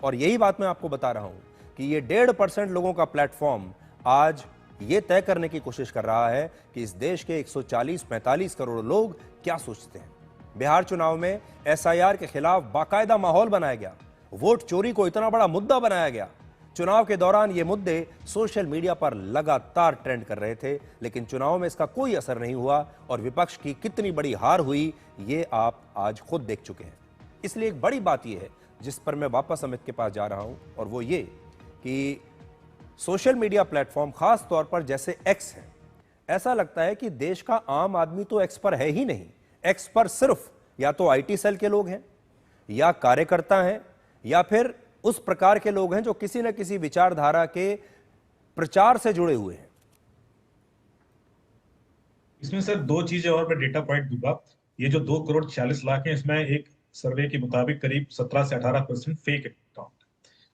और यही बात मैं आपको बता रहा हूं कि ये 1.5% लोगों का प्लेटफॉर्म आज ये तय करने की कोशिश कर रहा है कि इस देश के 140-45 करोड़ लोग क्या सोचते हैं। बिहार चुनाव में SIR के खिलाफ बाकायदा माहौल बनाया गया, वोट चोरी को इतना बड़ा मुद्दा बनाया गया। चुनाव के दौरान ये मुद्दे सोशल मीडिया पर लगातार ट्रेंड कर रहे थे, लेकिन चुनाव में इसका कोई असर नहीं हुआ और विपक्ष की कितनी बड़ी हार हुई ये आप आज खुद देख चुके हैं। इसलिए एक बड़ी बात यह है जिस पर मैं वापस अमित के पास जा रहा हूं और वो ये कि सोशल मीडिया प्लेटफॉर्म खास तौर पर जैसे X है, ऐसा लगता है कि देश का आम आदमी तो X पर है ही नहीं। X पर सिर्फ या तो IT सेल के लोग हैं या कार्यकर्ता हैं या फिर उस प्रकार के लोग हैं जो किसी न किसी विचारधारा के प्रचार से जुड़े हुए हैं। इसमें सर 2 चीजें और मैं डेटा पॉइंट दूंगा। ये जो 2 करोड़ 46 लाख है, इसमें एक सर्वे के मुताबिक करीब 17 से 18% फेक अकाउंट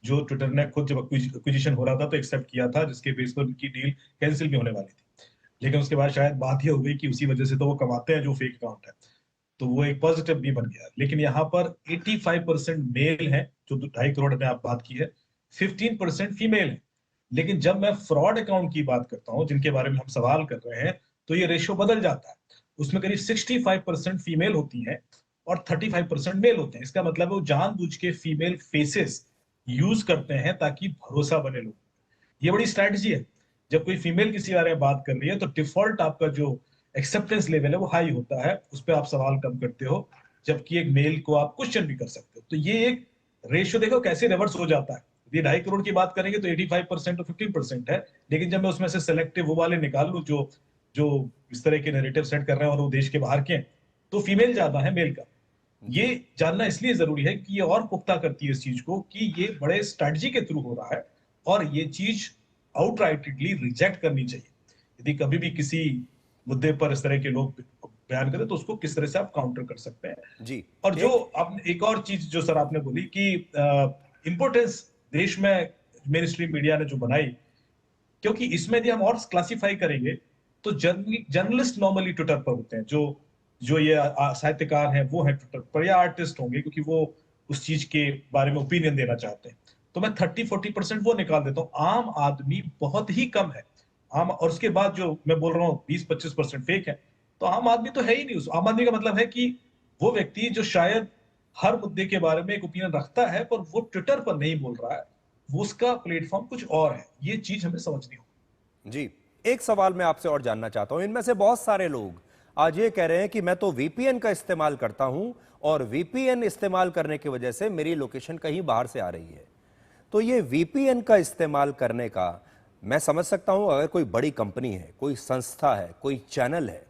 जो ट्विटर ने खुद जब एक्विजिशन हो रहा था तो एक्सेप्ट किया था, जिसके बेस पर उनकी डील कैंसिल भी होने वाली थी। लेकिन उसके बाद शायद बात ये हो गई कि उसी वजह से तो वो कमाते हैं जो फेक अकाउंट है, तो वो एक पॉजिटिव भी बन गया। लेकिन यहाँ पर 85% मेल है, जो 2.5 करोड़ में आप बात की है, 15% फीमेल है। लेकिन जब मैं फ्रॉड अकाउंट की बात करता हूँ, जिनके बारे में हम सवाल कर रहे हैं, तो ये रेशियो बदल जाता है। उसमें करीब 65% फीमेल होती है और 35% मेल होते हैं। इसका मतलब है वो जानबूझ के फीमेल फेसेस यूज करते हैं ताकि भरोसा बने लोग। ये बड़ी स्ट्रैटेजी है। जब कोई फीमेल किसी बारे में बात कर रही है तो डिफॉल्ट आपका जो एक्सेप्टेंस लेवल है वो हाई होता है, उस पर आप सवाल कम करते हो, जबकि एक मेल को आप क्वेश्चन भी कर सकते हो। तो ये एक रेशियो देखो कैसे रिवर्स हो जाता है। ये 2.5 करोड़ की बात करेंगे तो 85% और 15% है, लेकिन जब मैं उसमें से सेलेक्टिव वो वाले निकाल लूं जो इस तरह के नैरेटिव सेट कर रहे हैं और वो देश के बाहर के हैं, तो फीमेल ज्यादा है मेल का। ये जानना इसलिए जरूरी है कि ये और पुख्ता करती है इस चीज को कि ये बड़े स्ट्रेटजी के थ्रू हो रहा है और ये चीज आउटराइटली रिजेक्ट करनी चाहिए। यदि कभी भी किसी मुद्दे पर इस तरह के लोग बयान करें तो उसको किस तरह से आप काउंटर कर सकते हैं। जी। और जो आपने एक और चीज जो सर आपने बोली कि इम्पोर्टेंस देश में मेन स्ट्रीम मीडिया ने जो बनाई, क्योंकि इसमें यदि हम और क्लासिफाई करेंगे तो जर्नलिस्ट नॉर्मली ट्विटर पर होते हैं, जो जो ये साहित्यकार हैं वो हैं ट्विटर पर, या आर्टिस्ट होंगे क्योंकि वो उस चीज के बारे में ओपिनियन देना चाहते हैं। तो मैं 30-40% वो निकाल देता हूँ। आम आदमी बहुत ही कम है। आम, और उसके बाद जो मैं बोल रहा हूँ 20-25% फेक है, तो आम आदमी तो है ही नहीं। उस आम आदमी का मतलब है कि वो व्यक्ति जो शायद हर मुद्दे के बारे में एक ओपिनियन रखता है पर वो ट्विटर पर नहीं बोल रहा है, वो उसका प्लेटफॉर्म कुछ और है। ये चीज हमें समझनी होगी। जी, एक सवाल मैं आपसे और जानना चाहता हूं। इनमें से बहुत सारे लोग आज ये कह रहे हैं कि मैं तो वीपीएन का इस्तेमाल करता हूं और वीपीएन इस्तेमाल करने की वजह से मेरी लोकेशन कहीं बाहर से आ रही है। तो ये वीपीएन का इस्तेमाल करने का मैं समझ सकता हूं, अगर कोई बड़ी कंपनी है, कोई संस्था है, कोई चैनल है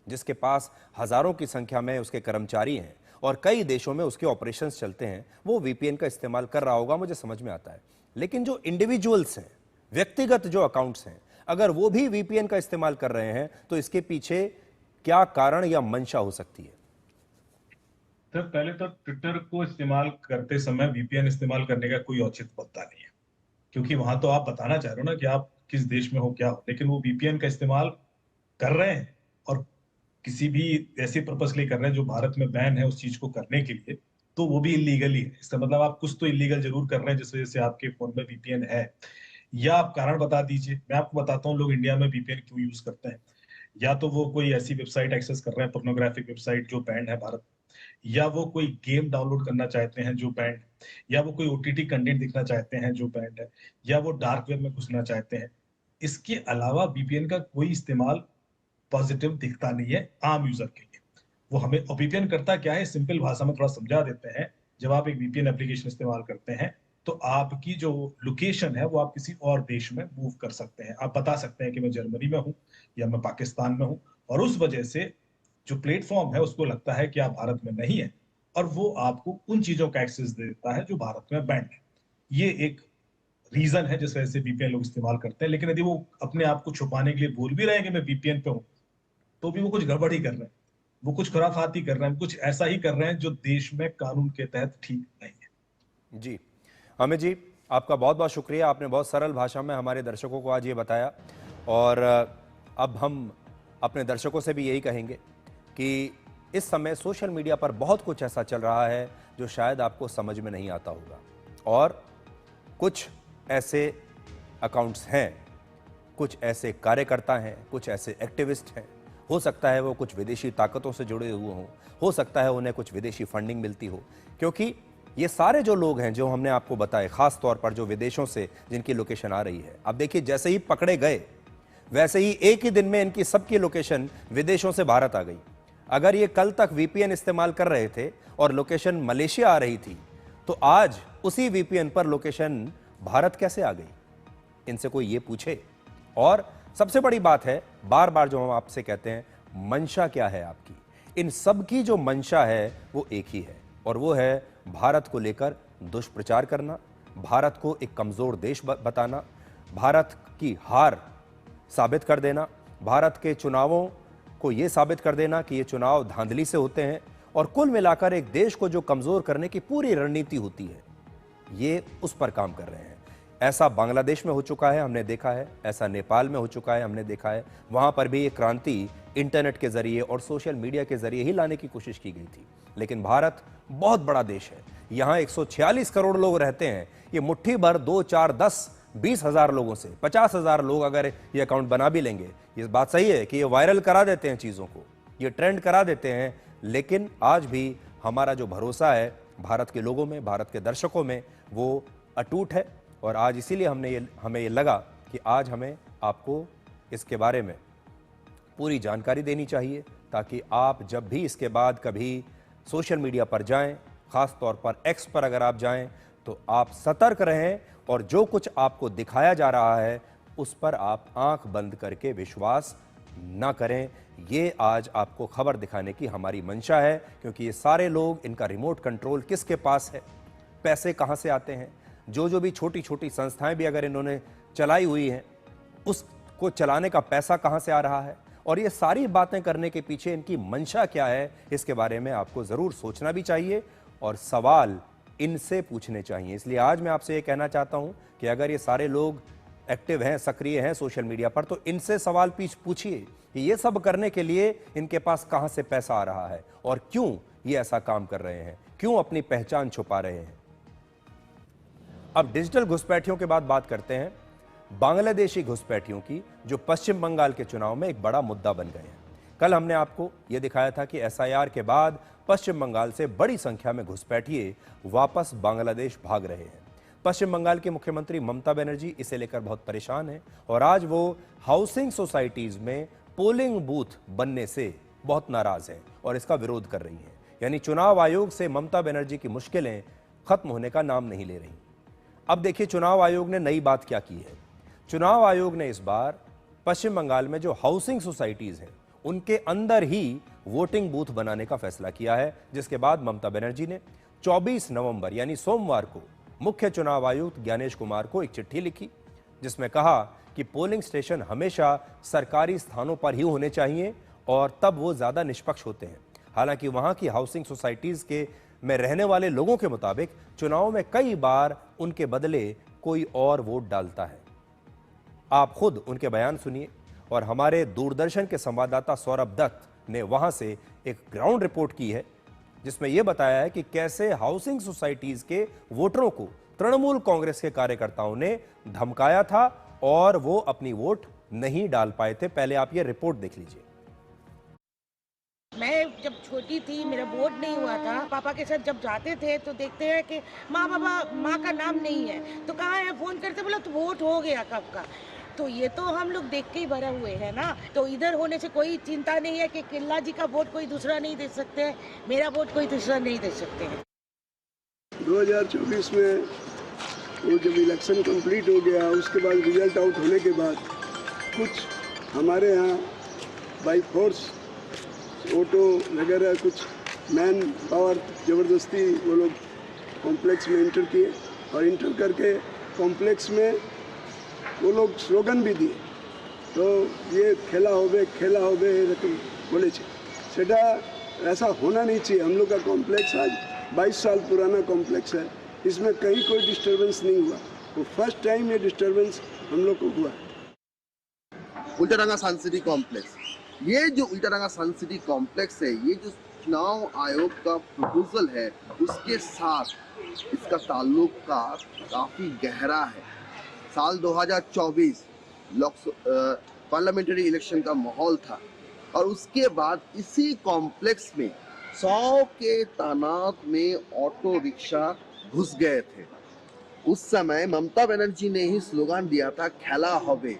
जिसके पास हजारों की संख्या में उसके कर्मचारी हैं और कई देशों में उसके ऑपरेशंस चलते हैं, वो वीपीएन का इस्तेमाल कर रहा होगा, मुझे समझ में आता है। लेकिन जो इंडिविजुअल्स हैं, व्यक्तिगत जो अकाउंट्स हैं, अगर वो भी वीपीएन का इस्तेमाल कर रहे हैं तो इसके पीछे क्या कारण या मंशा हो सकती है? सर पहले तो ट्विटर को इस्तेमाल करते समय वीपीएन इस्तेमाल करने का कोई औचित्य बनता नहीं है, क्योंकि वहां तो आप बताना चाह रहे हो ना कि आप किस देश में हो, क्या हो, लेकिन वो वीपीएन का इस्तेमाल कर रहे हैं और किसी भी ऐसे पर्पस लिए कर रहे हैं जो भारत में बैन है उस चीज को करने के लिए, तो वो भी इलीगल ही है। इसका मतलब आप कुछ तो इलीगल जरूर कर रहे हैं जिस वजह से आपके फोन में वीपीएन है। या आप कारण बता दीजिए, मैं आपको बताता हूँ लोग इंडिया में वीपीएन क्यों यूज करते हैं। या तो वो कोई ऐसी वेबसाइट एक्सेस कर रहे हैं, पोर्नोग्राफिक वेबसाइट जो बैंड है भारत में, या वो कोई गेम डाउनलोड करना चाहते हैं जो बैंड है, या वो कोई ओटीटी कंटेंट देखना चाहते हैं जो बैंड है, या वो डार्क वेब में घुसना चाहते हैं। इसके अलावा वीपीएन का कोई इस्तेमाल पॉजिटिव दिखता नहीं है आम यूजर के लिए। वो हमें वीपीएन करता क्या है, सिंपल भाषा में थोड़ा समझा देते हैं। जब आप एक वीपीएन एप्लीकेशन इस्तेमाल करते हैं तो आपकी जो लोकेशन है वो आप किसी और देश में मूव कर सकते हैं। आप बता सकते हैं कि मैं जर्मनी में हूं या मैं पाकिस्तान में हूं, और उस वजह से जो प्लेटफॉर्म है उसको लगता है कि आप भारत में नहीं है और वो आपको उन चीजों का एक्सेस देता है जो भारत में बैंड है। ये एक रीजन है जिस वजह से वीपीएन लोग इस्तेमाल करते हैं। लेकिन यदि वो अपने आप को छुपाने के लिए बोल भी रहे हैं कि मैं वीपीएन पे हूं, तो भी वो कुछ गड़बड़ ही कर रहे हैं, वो कुछ खुराफाती कर रहे हैं, कुछ ऐसा ही कर रहे हैं जो देश में कानून के तहत ठीक नहीं है। जी, अमित जी, आपका बहुत बहुत शुक्रिया। आपने बहुत सरल भाषा में हमारे दर्शकों को आज ये बताया, और अब हम अपने दर्शकों से भी यही कहेंगे कि इस समय सोशल मीडिया पर बहुत कुछ ऐसा चल रहा है जो शायद आपको समझ में नहीं आता होगा, और कुछ ऐसे अकाउंट्स हैं, कुछ ऐसे कार्यकर्ता हैं, कुछ ऐसे एक्टिविस्ट हैं, हो सकता है वो कुछ विदेशी ताकतों से जुड़े हुए हों, हो सकता है उन्हें कुछ विदेशी फंडिंग मिलती हो, क्योंकि ये सारे जो लोग हैं जो हमने आपको बताए, खास तौर पर जो विदेशों से जिनकी लोकेशन आ रही है, अब देखिए जैसे ही पकड़े गए वैसे ही एक ही दिन में इनकी सबकी लोकेशन विदेशों से भारत आ गई। अगर ये कल तक वीपीएन इस्तेमाल कर रहे थे और लोकेशन मलेशिया आ रही थी, तो आज उसी वीपीएन पर लोकेशन भारत कैसे आ गई? इनसे कोई ये पूछे। और सबसे बड़ी बात है, बार बार जो हम आपसे कहते हैं, मंशा क्या है आपकी? इन सब की जो मंशा है वो एक ही है, और वो है भारत को लेकर दुष्प्रचार करना, भारत को एक कमजोर देश बताना, भारत की हार साबित कर देना, भारत के चुनावों को यह साबित कर देना कि ये चुनाव धांधली से होते हैं, और कुल मिलाकर एक देश को जो कमजोर करने की पूरी रणनीति होती है, ये उस पर काम कर रहे हैं। ऐसा बांग्लादेश में हो चुका है, हमने देखा है, ऐसा नेपाल में हो चुका है, हमने देखा है। वहां पर भी ये क्रांति इंटरनेट के जरिए और सोशल मीडिया के जरिए ही लाने की कोशिश की गई थी। लेकिन भारत बहुत बड़ा देश है, यहाँ 146 करोड़ लोग रहते हैं। ये मुट्ठी भर 2, 4, 10, 20 हजार लोगों से 50 हजार लोग अगर ये अकाउंट बना भी लेंगे, ये बात सही है कि ये वायरल करा देते हैं चीज़ों को, ये ट्रेंड करा देते हैं, लेकिन आज भी हमारा जो भरोसा है भारत के लोगों में, भारत के दर्शकों में, वो अटूट है। और आज इसीलिए हमें ये लगा कि आज हमें आपको इसके बारे में पूरी जानकारी देनी चाहिए, ताकि आप जब भी इसके बाद कभी सोशल मीडिया पर जाएं, खास तौर पर एक्स पर अगर आप जाएं, तो आप सतर्क रहें और जो कुछ आपको दिखाया जा रहा है उस पर आप आंख बंद करके विश्वास ना करें। ये आज आपको खबर दिखाने की हमारी मंशा है, क्योंकि ये सारे लोग, इनका रिमोट कंट्रोल किसके पास है, पैसे कहां से आते हैं, जो भी छोटी छोटी संस्थाएं भी अगर इन्होंने चलाई हुई हैं, उसको चलाने का पैसा कहां से आ रहा है, और ये सारी बातें करने के पीछे इनकी मंशा क्या है, इसके बारे में आपको जरूर सोचना भी चाहिए और सवाल इनसे पूछने चाहिए। इसलिए आज मैं आपसे ये कहना चाहता हूं कि अगर ये सारे लोग एक्टिव हैं, सक्रिय हैं सोशल मीडिया पर, तो इनसे सवाल पूछिए कि ये सब करने के लिए इनके पास कहां से पैसा आ रहा है और क्यों ये ऐसा काम कर रहे हैं, क्यों अपनी पहचान छुपा रहे हैं। अब डिजिटल घुसपैठियों के बाद बात करते हैं बांग्लादेशी घुसपैठियों की, जो पश्चिम बंगाल के चुनाव में एक बड़ा मुद्दा बन गए हैं। कल हमने आपको यह दिखाया था कि एसआईआर के बाद पश्चिम बंगाल से बड़ी संख्या में घुसपैठिए वापस बांग्लादेश भाग रहे हैं। पश्चिम बंगाल की मुख्यमंत्री ममता बनर्जी इसे लेकर बहुत परेशान हैं और आज वो हाउसिंग सोसाइटीज में पोलिंग बूथ बनने से बहुत नाराज हैं और इसका विरोध कर रही हैं। यानी चुनाव आयोग से ममता बनर्जी की मुश्किलें खत्म होने का नाम नहीं ले रही। अब देखिए चुनाव आयोग ने नई बात क्या की है। चुनाव आयोग ने इस बार पश्चिम बंगाल में जो हाउसिंग सोसाइटीज हैं उनके अंदर ही वोटिंग बूथ बनाने का फैसला किया है, जिसके बाद ममता बनर्जी ने 24 नवंबर यानी सोमवार को मुख्य चुनाव आयुक्त ज्ञानेश कुमार को एक चिट्ठी लिखी, जिसमें कहा कि पोलिंग स्टेशन हमेशा सरकारी स्थानों पर ही होने चाहिए और तब वो ज्यादा निष्पक्ष होते हैं। हालांकि वहां की हाउसिंग सोसाइटीज के में रहने वाले लोगों के मुताबिक चुनाव में कई बार उनके बदले कोई और वोट डालता है। आप खुद उनके बयान सुनिए। और हमारे दूरदर्शन के संवाददाता सौरभ दत्त ने वहां से एक ग्राउंड रिपोर्ट की है, जिसमें यह बताया है कि कैसे हाउसिंग सोसाइटीज के वोटरों को तृणमूल कांग्रेस के कार्यकर्ताओं ने धमकाया था और वो अपनी वोट नहीं डाल पाए थे। पहले आप ये रिपोर्ट देख लीजिए। मैं जब छोटी थी, मेरा वोट नहीं हुआ था, पापा के साथ जब जाते थे तो देखते हैं कि माँ का नाम नहीं है, तो कहाँ है, फोन करते, बोला तो वोट हो गया कब का। तो ये तो हम लोग देख के ही भरे हुए हैं ना, तो इधर होने से कोई चिंता नहीं है कि किल्ला जी का वोट कोई दूसरा नहीं दे सकते हैं, मेरा वोट कोई दूसरा नहीं दे सकते हैं। 2024 में वो जब इलेक्शन कंप्लीट हो गया, उसके बाद रिजल्ट आउट होने के बाद कुछ हमारे यहाँ बाई फोर्स ऑटो वगैरह कुछ मैन पावर ज़बरदस्ती वो लोग कॉम्प्लेक्स में इंटर किए और इंटर करके कॉम्प्लेक्स में वो लोग स्लोगन भी दिए। तो ये खेला होबे एरकम बोले सेटा ऐसा होना नहीं चाहिए। हम लोग का कॉम्प्लेक्स आज 22 साल पुराना कॉम्प्लेक्स है, इसमें कहीं कोई डिस्टर्बेंस नहीं हुआ। वो फर्स्ट टाइम ये डिस्टर्बेंस हम लोग को हुआ। उल्टाडांगा सन सिटी कॉम्प्लेक्स, ये जो उल्टाडांगा सन सिटी कॉम्प्लेक्स है, ये जो चुनाव आयोग का प्रपोजल है उसके साथ इसका ताल्लुक का काफ़ी गहरा है। साल 2024 पार्लियामेंट्री इलेक्शन का माहौल था और उसके बाद इसी कॉम्प्लेक्स में 100 के तादाद में ऑटो रिक्शा घुस गए थे। उस समय ममता बनर्जी ने ही स्लोगन दिया था खेला होबे।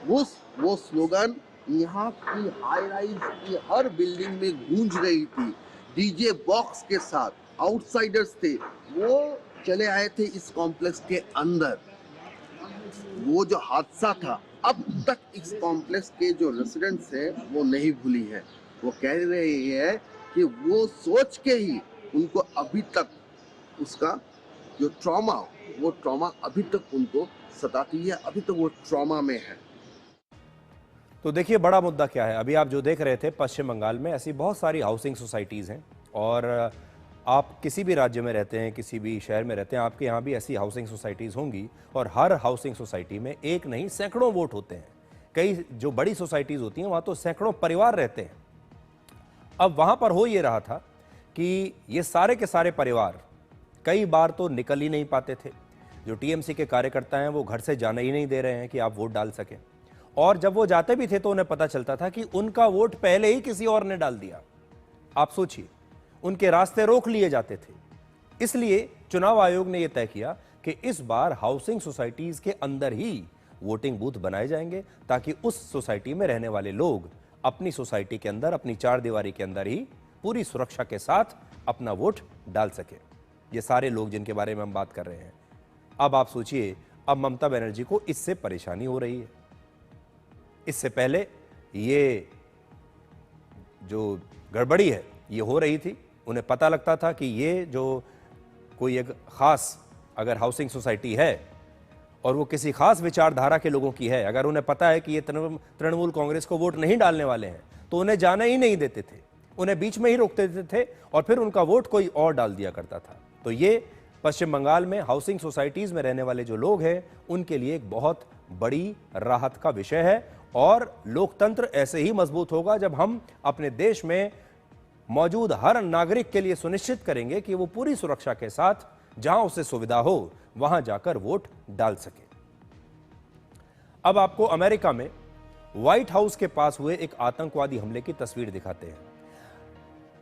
वो स्लोगन यहाँ की हाई राइज की हर बिल्डिंग में गूंज रही थी। डीजे बॉक्स के साथ आउटसाइडर्स थे, वो चले आए थे इस कॉम्प्लेक्स के अंदर। वो जो हादसा था अब तक इस कॉम्प्लेक्स के जो रेसिडेंट्स हैं वो नहीं भूली है। वो कह रहे हैं कि वो सोच के ही उनको अभी तक उसका जो ट्रॉमा अभी तक उनको सताती है, अभी तक वो ट्रॉमा में है। तो देखिए बड़ा मुद्दा क्या है। अभी आप जो देख रहे थे, पश्चिम बंगाल में ऐसी बहुत सारी हाउसिंग सोसाइटीज़ हैं और आप किसी भी राज्य में रहते हैं, किसी भी शहर में रहते हैं, आपके यहाँ भी ऐसी हाउसिंग सोसाइटीज़ होंगी और हर हाउसिंग सोसाइटी में एक नहीं सैकड़ों वोट होते हैं। कई जो बड़ी सोसाइटीज़ होती हैं वहाँ तो सैकड़ों परिवार रहते हैं। अब वहाँ पर हो ये रहा था कि ये सारे के सारे परिवार कई बार तो निकल ही नहीं पाते थे। जो टीएमसी के कार्यकर्ता हैं वो घर से जाने ही नहीं दे रहे हैं कि आप वोट डाल सकें, और जब वो जाते भी थे तो उन्हें पता चलता था कि उनका वोट पहले ही किसी और ने डाल दिया। आप सोचिए, उनके रास्ते रोक लिए जाते थे। इसलिए चुनाव आयोग ने यह तय किया कि इस बार हाउसिंग सोसाइटीज के अंदर ही वोटिंग बूथ बनाए जाएंगे, ताकि उस सोसाइटी में रहने वाले लोग अपनी सोसाइटी के अंदर, अपनी चार दीवारी के अंदर ही पूरी सुरक्षा के साथ अपना वोट डाल सके। ये सारे लोग जिनके बारे में हम बात कर रहे हैं। अब आप सोचिए, अब ममता बनर्जी को इससे परेशानी हो रही है। इससे पहले ये जो गड़बड़ी है ये हो रही थी, उन्हें पता लगता था कि ये जो कोई एक खास अगर हाउसिंग सोसाइटी है और वो किसी खास विचारधारा के लोगों की है, अगर उन्हें पता है कि ये तृणमूल कांग्रेस को वोट नहीं डालने वाले हैं, तो उन्हें जाना ही नहीं देते थे, उन्हें बीच में ही रोक देते थे और फिर उनका वोट कोई और डाल दिया करता था। तो ये पश्चिम बंगाल में हाउसिंग सोसाइटीज में रहने वाले जो लोग हैं उनके लिए एक बहुत बड़ी राहत का विषय है। और लोकतंत्र ऐसे ही मजबूत होगा जब हम अपने देश में मौजूद हर नागरिक के लिए सुनिश्चित करेंगे कि वो पूरी सुरक्षा के साथ जहां उसे सुविधा हो वहां जाकर वोट डाल सके। अब आपको अमेरिका में व्हाइट हाउस के पास हुए एक आतंकवादी हमले की तस्वीर दिखाते हैं।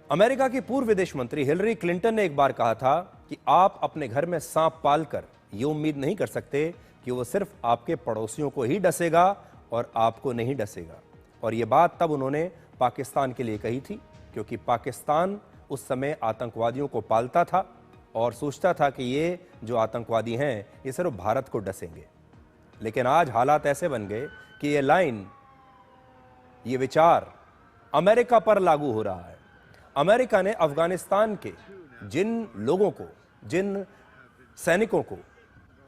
अमेरिका की पूर्व विदेश मंत्री हिलरी क्लिंटन ने एक बार कहा था कि आप अपने घर में सांप पालकर यह उम्मीद नहीं कर सकते कि वो सिर्फ आपके पड़ोसियों को ही डसेगा और आपको नहीं डसेगा। और यह बात तब उन्होंने पाकिस्तान के लिए कही थी, क्योंकि पाकिस्तान उस समय आतंकवादियों को पालता था और सोचता था कि ये जो आतंकवादी हैं ये सिर्फ भारत को डसेंगे। लेकिन आज हालात ऐसे बन गए कि ये लाइन, ये विचार अमेरिका पर लागू हो रहा है। अमेरिका ने अफगानिस्तान के जिन लोगों को, जिन सैनिकों को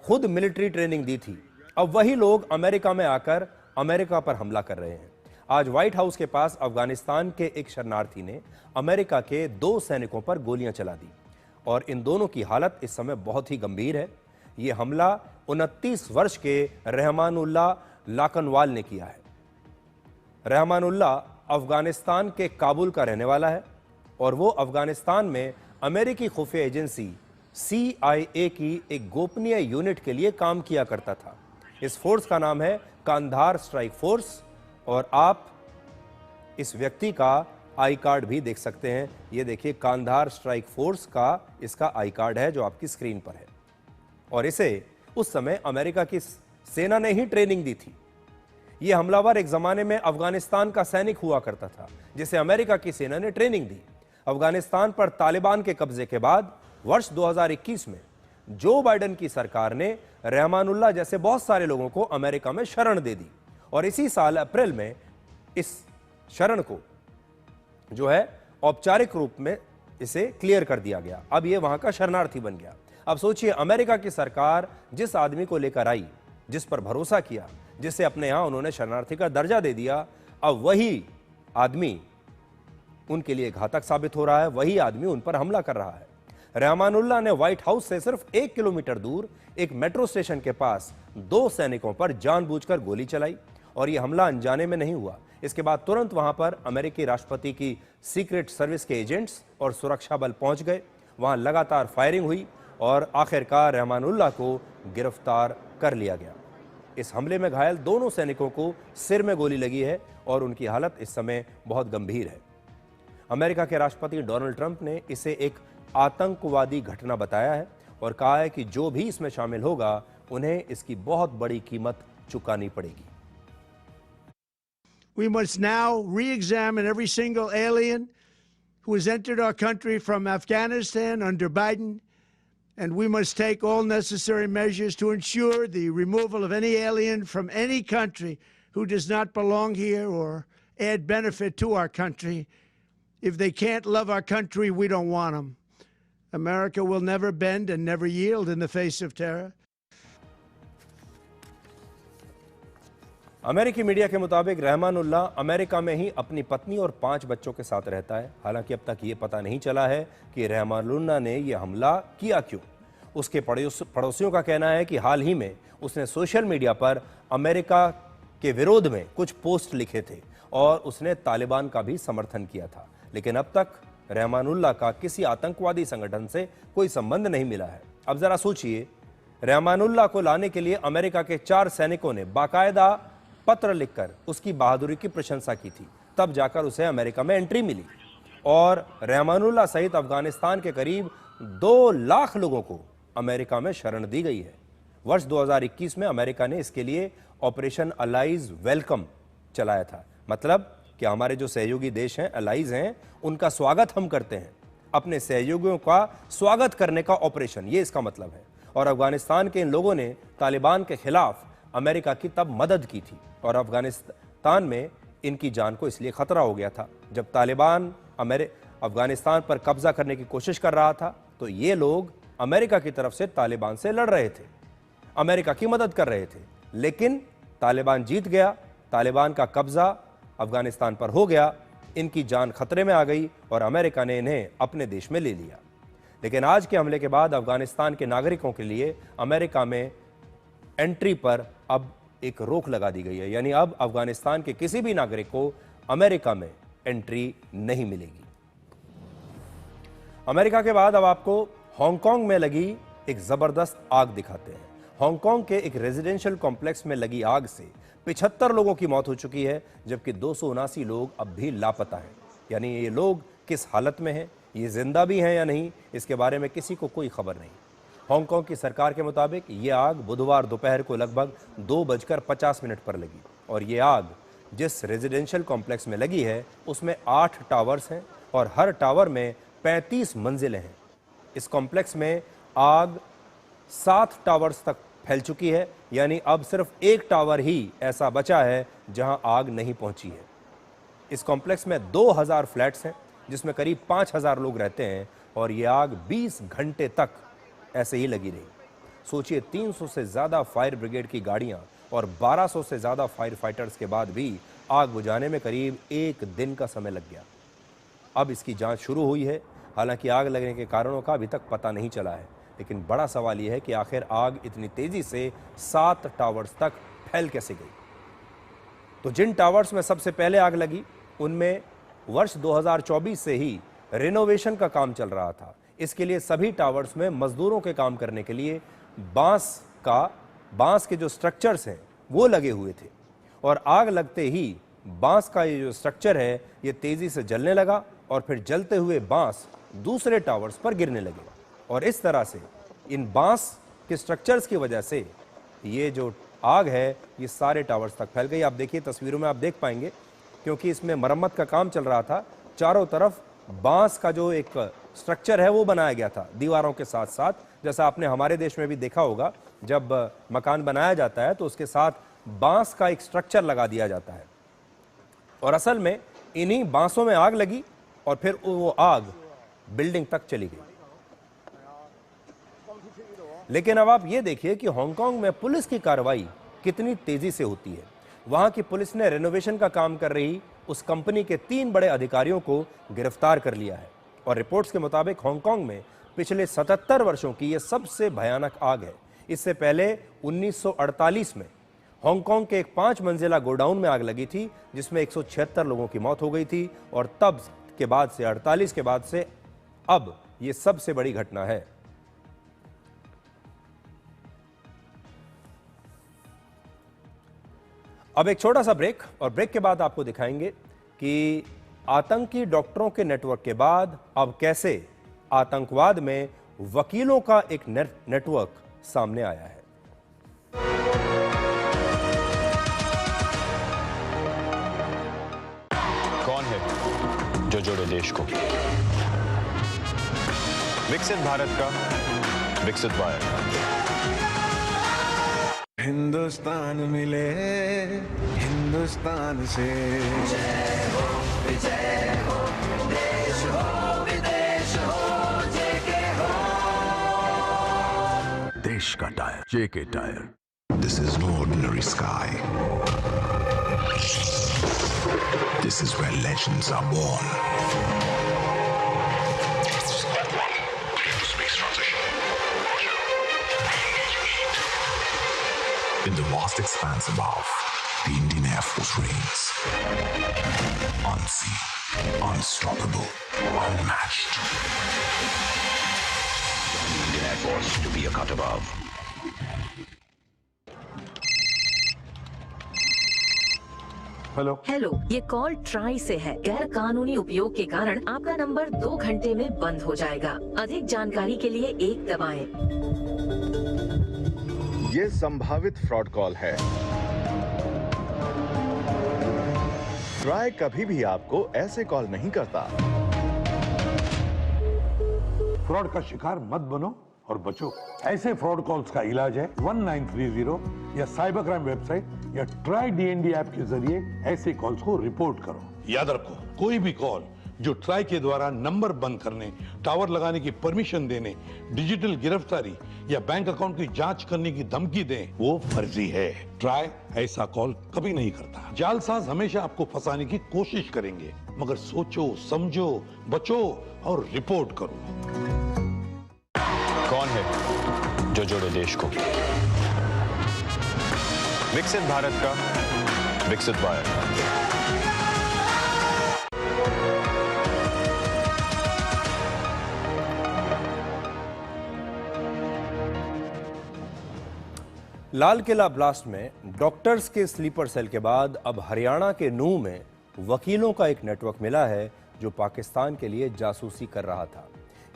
खुद मिलिट्री ट्रेनिंग दी थी, अब वही लोग अमेरिका में आकर अमेरिका पर हमला कर रहे हैं। आज व्हाइट हाउस के पास अफगानिस्तान के एक शरणार्थी ने अमेरिका के 2 सैनिकों पर गोलियां चला दी और इन दोनों की हालत इस समय बहुत ही गंभीर है। यह हमला 29 वर्ष के रहमानुल्लाह लाकनवाल ने किया है। रहमानुल्लाह अफगानिस्तान के काबुल का रहने वाला है और वो अफगानिस्तान में अमेरिकी खुफिया एजेंसी CIA की एक गोपनीय यूनिट के लिए काम किया करता था। इस फोर्स का नाम है कांधार स्ट्राइक फोर्स और आप इस व्यक्ति का आई कार्ड भी देख सकते हैं। ये देखिए, कांधार स्ट्राइक फोर्स का इसका आई कार्ड है जो आपकी स्क्रीन पर है। और इसे उस समय अमेरिका की सेना ने ही ट्रेनिंग दी थी। यह हमलावर एक जमाने में अफगानिस्तान का सैनिक हुआ करता था जिसे अमेरिका की सेना ने ट्रेनिंग दी। अफगानिस्तान पर तालिबान के कब्जे के बाद वर्ष 2021 में जो बाइडेन की सरकार ने रहमानुल्लाह जैसे बहुत सारे लोगों को अमेरिका में शरण दे दी और इसी साल अप्रैल में इस शरण को जो है औपचारिक रूप में इसे क्लियर कर दिया गया। अब यह वहां का शरणार्थी बन गया। अब सोचिए, अमेरिका की सरकार जिस आदमी को लेकर आई, जिस पर भरोसा किया, जिसे अपने यहां उन्होंने शरणार्थी का दर्जा दे दिया, अब वही आदमी उनके लिए घातक साबित हो रहा है, वही आदमी उन पर हमला कर रहा है। रहमानुल्लाह ने व्हाइट हाउस से सिर्फ 1 किलोमीटर दूर एक मेट्रो स्टेशन के पास 2 सैनिकों पर जानबूझकर गोली चलाई और यह हमला अनजाने में नहीं हुआ। इसके बाद तुरंत वहां पर अमेरिकी राष्ट्रपति की सीक्रेट सर्विस के एजेंट्स और सुरक्षा बल पहुंच गए। वहां लगातार फायरिंग हुई और आखिरकार रहमानुल्लाह को गिरफ्तार कर लिया गया। इस हमले में घायल दोनों सैनिकों को सिर में गोली लगी है और उनकी हालत इस समय बहुत गंभीर है। अमेरिका के राष्ट्रपति डोनाल्ड ट्रंप ने इसे एक आतंकवादी घटना बताया है और कहा है कि जो भी इसमें शामिल होगा उन्हें इसकी बहुत बड़ी कीमत चुकानी पड़ेगी। We must now re-examine every single alien who has entered our country from Afghanistan under Biden, and we must take all necessary measures to ensure the removal of any alien from any country who does not belong here or add benefit to our country. If they can't love our country, we don't want them. America will never bend and never yield in the face of terror. अमेरिकी media के मुताबिक Rahmanullah America में ही अपनी पत्नी और 5 बच्चों के साथ रहता है। हालांकि अब तक ये पता नहीं चला है कि रहमानुल्लाह ने यह हमला किया क्यों। उसके पड़ोसियों का कहना है कि हाल ही में उसने सोशल मीडिया पर अमेरिका के विरोध में कुछ पोस्ट लिखे थे और उसने तालिबान का भी समर्थन किया था। लेकिन अब तक रहमानुल्लाह का किसी आतंकवादी संगठन से कोई संबंध नहीं मिला है। अब जरा सोचिए, रहमानुल्लाह को लाने के लिए अमेरिका के 4 सैनिकों ने बाकायदा पत्र लिखकर उसकी बहादुरी की प्रशंसा की थी, तब जाकर उसे अमेरिका में एंट्री मिली। और रहमानुल्लाह सहित अफगानिस्तान के करीब 2 लाख लोगों को अमेरिका में शरण दी गई है। वर्ष 2021 में अमेरिका ने इसके लिए ऑपरेशन अलाइज वेलकम चलाया था। मतलब कि हमारे जो सहयोगी देश हैं, अलाइज हैं, उनका स्वागत हम करते हैं। अपने सहयोगियों का स्वागत करने का ऑपरेशन, ये इसका मतलब है। और अफगानिस्तान के इन लोगों ने तालिबान के खिलाफ अमेरिका की तब मदद की थी और अफगानिस्तान में इनकी जान को इसलिए खतरा हो गया था। जब तालिबान अफगानिस्तान पर कब्जा करने की कोशिश कर रहा था तो ये लोग अमेरिका की तरफ से तालिबान से लड़ रहे थे, अमेरिका की मदद कर रहे थे। लेकिन तालिबान जीत गया, तालिबान का कब्जा अफगानिस्तान पर हो गया, इनकी जान खतरे में आ गई और अमेरिका ने इन्हें अपने देश में ले लिया। लेकिन आज के हमले के बाद अफगानिस्तान के नागरिकों के लिए अमेरिका में एंट्री पर अब एक रोक लगा दी गई है, यानी अब अफगानिस्तान के किसी भी नागरिक को अमेरिका में एंट्री नहीं मिलेगी। अमेरिका के बाद अब आपको हांगकांग में लगी एक जबरदस्त आग दिखाते हैं। हांगकांग के एक रेजिडेंशियल कॉम्प्लेक्स में लगी आग से 75 लोगों की मौत हो चुकी है, जबकि 279 लोग अब भी लापता हैं। यानी ये लोग किस हालत में हैं, ये जिंदा भी हैं या नहीं, इसके बारे में किसी को कोई खबर नहीं। हांगकांग की सरकार के मुताबिक ये आग बुधवार दोपहर को लगभग 2:50 पर लगी और ये आग जिस रेजिडेंशियल कॉम्प्लेक्स में लगी है उसमें 8 टावर्स हैं और हर टावर में 35 मंजिलें हैं। इस कॉम्प्लेक्स में आग 7 टावर्स तक फैल चुकी है, यानी अब सिर्फ एक टावर ही ऐसा बचा है जहां आग नहीं पहुंची है। इस कॉम्प्लेक्स में 2000 फ्लैट्स हैं जिसमें करीब 5000 लोग रहते हैं और ये आग 20 घंटे तक ऐसे ही लगी रही। सोचिए, 300 से ज़्यादा फायर ब्रिगेड की गाड़ियां और 1200 से ज़्यादा फायर फाइटर्स के बाद भी आग बुझाने में करीब 1 दिन का समय लग गया। अब इसकी जांच शुरू हुई है। हालांकि आग लगने के कारणों का अभी तक पता नहीं चला है, लेकिन बड़ा सवाल यह है कि आखिर आग इतनी तेजी से 7 टावर्स तक फैल कैसे गई। तो जिन टावर्स में सबसे पहले आग लगी उनमें वर्ष 2024 से ही रिनोवेशन का काम चल रहा था। इसके लिए सभी टावर्स में मजदूरों के काम करने के लिए बांस के जो स्ट्रक्चर्स हैं वो लगे हुए थे और आग लगते ही बांस का ये जो स्ट्रक्चर है ये तेजी से जलने लगा और फिर जलते हुए बांस दूसरे टावर्स पर गिरने लगे और इस तरह से इन बांस के स्ट्रक्चर्स की वजह से ये जो आग है ये सारे टावर्स तक फैल गई। आप देखिए, तस्वीरों में आप देख पाएंगे, क्योंकि इसमें मरम्मत का काम चल रहा था, चारों तरफ बांस का जो एक स्ट्रक्चर है वो बनाया गया था दीवारों के साथ साथ। जैसा आपने हमारे देश में भी देखा होगा, जब मकान बनाया जाता है तो उसके साथ बांस का एक स्ट्रक्चर लगा दिया जाता है और असल में इन्हीं बांसों में आग लगी और फिर वो आग बिल्डिंग तक चली गई। लेकिन अब आप ये देखिए कि हांगकांग में पुलिस की कार्रवाई कितनी तेजी से होती है। वहां की पुलिस ने रेनोवेशन का काम कर रही उस कंपनी के 3 बड़े अधिकारियों को गिरफ्तार कर लिया है और रिपोर्ट्स के मुताबिक हांगकांग में पिछले 77 वर्षों की यह सबसे भयानक आग है। इससे पहले 1948 में हांगकांग के एक 5 मंजिला गोडाउन में आग लगी थी जिसमें 176 लोगों की मौत हो गई थी और तब के बाद से 48 के बाद से अब यह सबसे बड़ी घटना है। अब एक छोटा सा ब्रेक और ब्रेक के बाद आपको दिखाएंगे कि आतंकी डॉक्टरों के नेटवर्क के बाद अब कैसे आतंकवाद में वकीलों का एक नेटवर्क सामने आया है। कौन है जो जोड़े देश को? विकसित भारत का विकसित वायर। हिंदुस्तान मिले हिंदुस्तान से, विजय हो देश हो विदेश हो जेके हो। देश का tyre JK tyre. This is no ordinary sky. This is where legends are born. In the vast expanse above, the Indian Air Force reigns. Unseen, unstoppable, unmatched. The Indian Air Force to be a cut above. Hello, ये call try से है। गैर कानूनी उपयोग के कारण आपका number 2 घंटे में बंद हो जाएगा। अधिक जानकारी के लिए 1 दबाएं। ये संभावित फ्रॉड कॉल है। ट्राई कभी भी आपको ऐसे कॉल नहीं करता। फ्रॉड का शिकार मत बनो और बचो। ऐसे फ्रॉड कॉल्स का इलाज है 1930 या साइबर क्राइम वेबसाइट या ट्राई डीएनडी ऐप के जरिए ऐसे कॉल्स को रिपोर्ट करो। याद रखो, कोई भी कॉल जो ट्राई के द्वारा नंबर बंद करने, टावर लगाने की परमिशन देने, डिजिटल गिरफ्तारी या बैंक अकाउंट की जांच करने की धमकी दे, वो फर्जी है। ट्राई ऐसा कॉल कभी नहीं करता। जालसाज हमेशा आपको फंसाने की कोशिश करेंगे, मगर सोचो, समझो, बचो और रिपोर्ट करो। कौन है जो जोड़े देश को? विकसित भारत का विकसित वायर। लाल किला ब्लास्ट में डॉक्टर्स के स्लीपर सेल के बाद अब हरियाणा के नूंह में वकीलों का एक नेटवर्क मिला है जो पाकिस्तान के लिए जासूसी कर रहा था।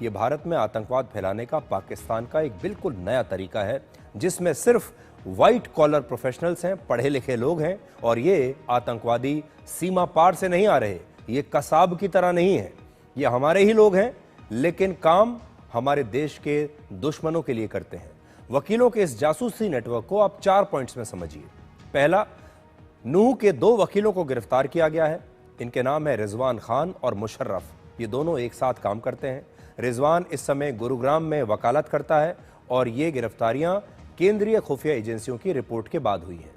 ये भारत में आतंकवाद फैलाने का पाकिस्तान का एक बिल्कुल नया तरीका है, जिसमें सिर्फ वाइट कॉलर प्रोफेशनल्स हैं, पढ़े लिखे लोग हैं, और ये आतंकवादी सीमा पार से नहीं आ रहे, ये कसाब की तरह नहीं है, ये हमारे ही लोग हैं, लेकिन काम हमारे देश के दुश्मनों के लिए करते हैं। वकीलों के इस जासूसी नेटवर्क को आप 4 पॉइंट्स में समझिए। पहला, नूह के 2 वकीलों को गिरफ्तार किया गया है। इनके नाम है रिजवान खान और मुशर्रफ। ये दोनों एक साथ काम करते हैं। रिजवान इस समय गुरुग्राम में वकालत करता है और ये गिरफ्तारियां केंद्रीय खुफिया एजेंसियों की रिपोर्ट के बाद हुई हैं।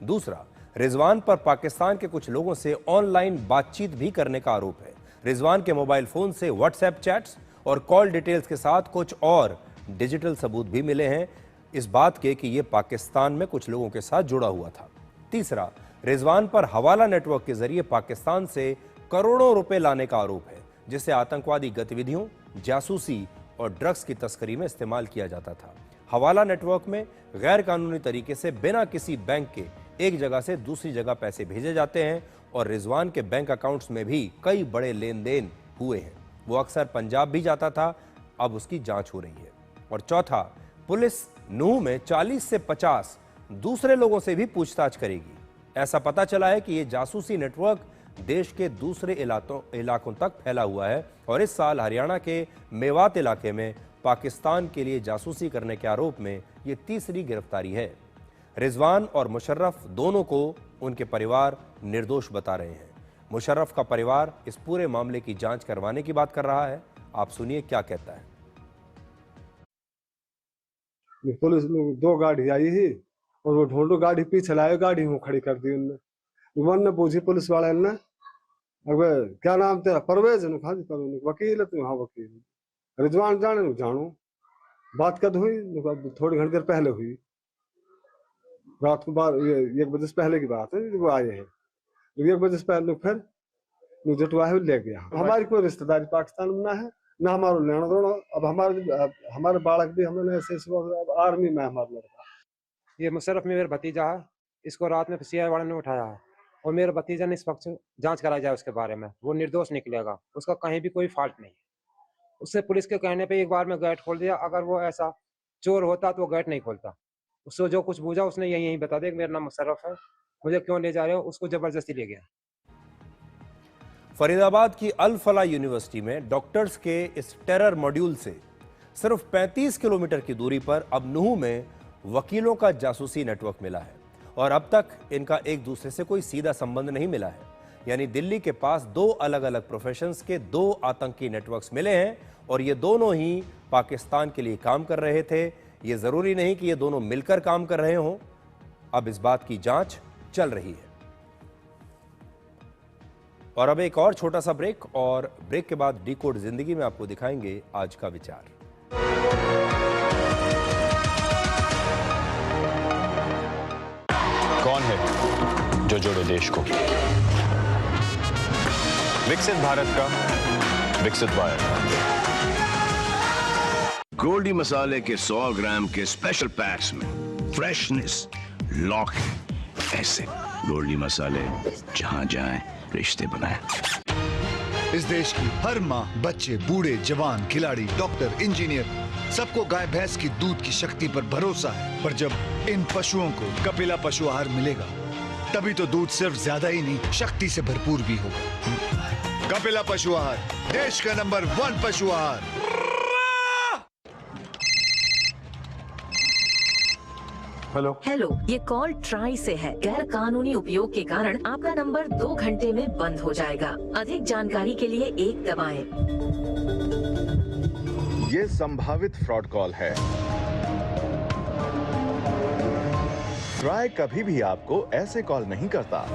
दूसरा, रिजवान पर पाकिस्तान के कुछ लोगों से ऑनलाइन बातचीत भी करने का आरोप है। रिजवान के मोबाइल फोन से व्हाट्सएप चैट्स और कॉल डिटेल्स के साथ कुछ और डिजिटल सबूत भी मिले हैं इस बात के कि यह पाकिस्तान में कुछ लोगों के साथ जुड़ा हुआ था। तीसरा, रिजवान पर हवाला नेटवर्क के जरिए पाकिस्तान से करोड़ों रुपए लाने का आरोप है, जिसे आतंकवादी गतिविधियों, जासूसी और ड्रग्स की तस्करी में इस्तेमाल किया जाता था। हवाला नेटवर्क में गैर कानूनी तरीके से बिना किसी बैंक के एक जगह से दूसरी जगह पैसे भेजे जाते हैं और रिजवान के बैंक अकाउंट्स में भी कई बड़े लेन देन हुए हैं। वो अक्सर पंजाब भी जाता था, अब उसकी जांच हो रही है। और चौथा, पुलिस नूह में 40 से 50 दूसरे लोगों से भी पूछताछ करेगी। ऐसा पता चला है कि यह जासूसी नेटवर्क देश के दूसरे इलाकों तक फैला हुआ है और इस साल हरियाणा के मेवात इलाके में पाकिस्तान के लिए जासूसी करने के आरोप में यह तीसरी गिरफ्तारी है। रिजवान और मुशर्रफ दोनों को उनके परिवार निर्दोष बता रहे हैं। मुशर्रफ का परिवार इस पूरे मामले की जांच करवाने की बात कर रहा है। आप सुनिए क्या कहता है। पुलिस 2 गाड़ी आई ही और वो ढोंडो गाड़ी पीछे लाए, गाड़ी वो खड़ी कर दी उनने। मन ने पूछी पुलिस वाले ने, अगर क्या नाम तेरा? परवेज है। खाली परवेज वकील है? तू? हाँ वकील। रिजवान जाने जानू। बात कद हुई? थोड़ी घंटे देर पहले हुई, रात को 1 बजे से पहले की बात है। वो आए हैं 1 बजे से पहले, फिर जटवा है ले गया। हमारी कोई रिश्तेदारी पाकिस्तान में ना है, ना हमारा लेना देना। अब हमारे बालक भी हमने ऐसे आर्मी में हमारा लड़का। ये मुशर्रफ में मेरा भतीजा है, इसको रात में सीआई वाले ने उठाया है और मेरे भतीजा ने इस वक्त जांच कराई जाए उसके बारे में। वो निर्दोष निकलेगा, उसका कहीं भी कोई फॉल्ट नहीं है। उससे पुलिस के कहने पे एक बार में गेट खोल दिया। अगर वो ऐसा चोर होता तो वो गेट नहीं खोलता। उससे जो कुछ पूछा उसने यही बता दिया कि मेरा नाम मुशर्रफ है, मुझे क्यों ले जा रहे हो। उसको जबरदस्ती ले गया। फरीदाबाद की अल फला यूनिवर्सिटी में डॉक्टर्स के इस टेरर मॉड्यूल से सिर्फ 35 किलोमीटर की दूरी पर अब नूह में वकीलों का जासूसी नेटवर्क मिला है और अब तक इनका एक दूसरे से कोई सीधा संबंध नहीं मिला है। यानी दिल्ली के पास 2 अलग अलग प्रोफेशंस के 2 आतंकी नेटवर्क्स मिले हैं और ये दोनों ही पाकिस्तान के लिए काम कर रहे थे। ये जरूरी नहीं कि ये दोनों मिलकर काम कर रहे हों। अब इस बात की जांच चल रही है। और अब एक और छोटा सा ब्रेक, और ब्रेक के बाद डिकोड जिंदगी में आपको दिखाएंगे आज का विचार। कौन है जो जोड़े देश को? विकसित भारत का विकसित वायर। गोल्डी मसाले के 100 ग्राम के स्पेशल पैक्स में फ्रेशनेस लॉक है। ऐसे गोल्डी मसाले जहां जाएं रिश्ते बनाएं। इस देश की हर माँ, बच्चे, बूढ़े, जवान, खिलाड़ी, डॉक्टर, इंजीनियर, सबको गाय भैंस की दूध की शक्ति पर भरोसा है। पर जब इन पशुओं को कपिला पशु आहार मिलेगा, तभी तो दूध सिर्फ ज्यादा ही नहीं, शक्ति से भरपूर भी होगा। कपिला पशु आहार, देश का नंबर 1 पशु आहार। हेलो, ये कॉल ट्राई से है। गैर कानूनी उपयोग के कारण आपका नंबर 2 घंटे में बंद हो जाएगा। अधिक जानकारी के लिए 1 दबाएं। ये संभावित फ्रॉड कॉल है। ट्राई कभी भी आपको ऐसे कॉल नहीं करता।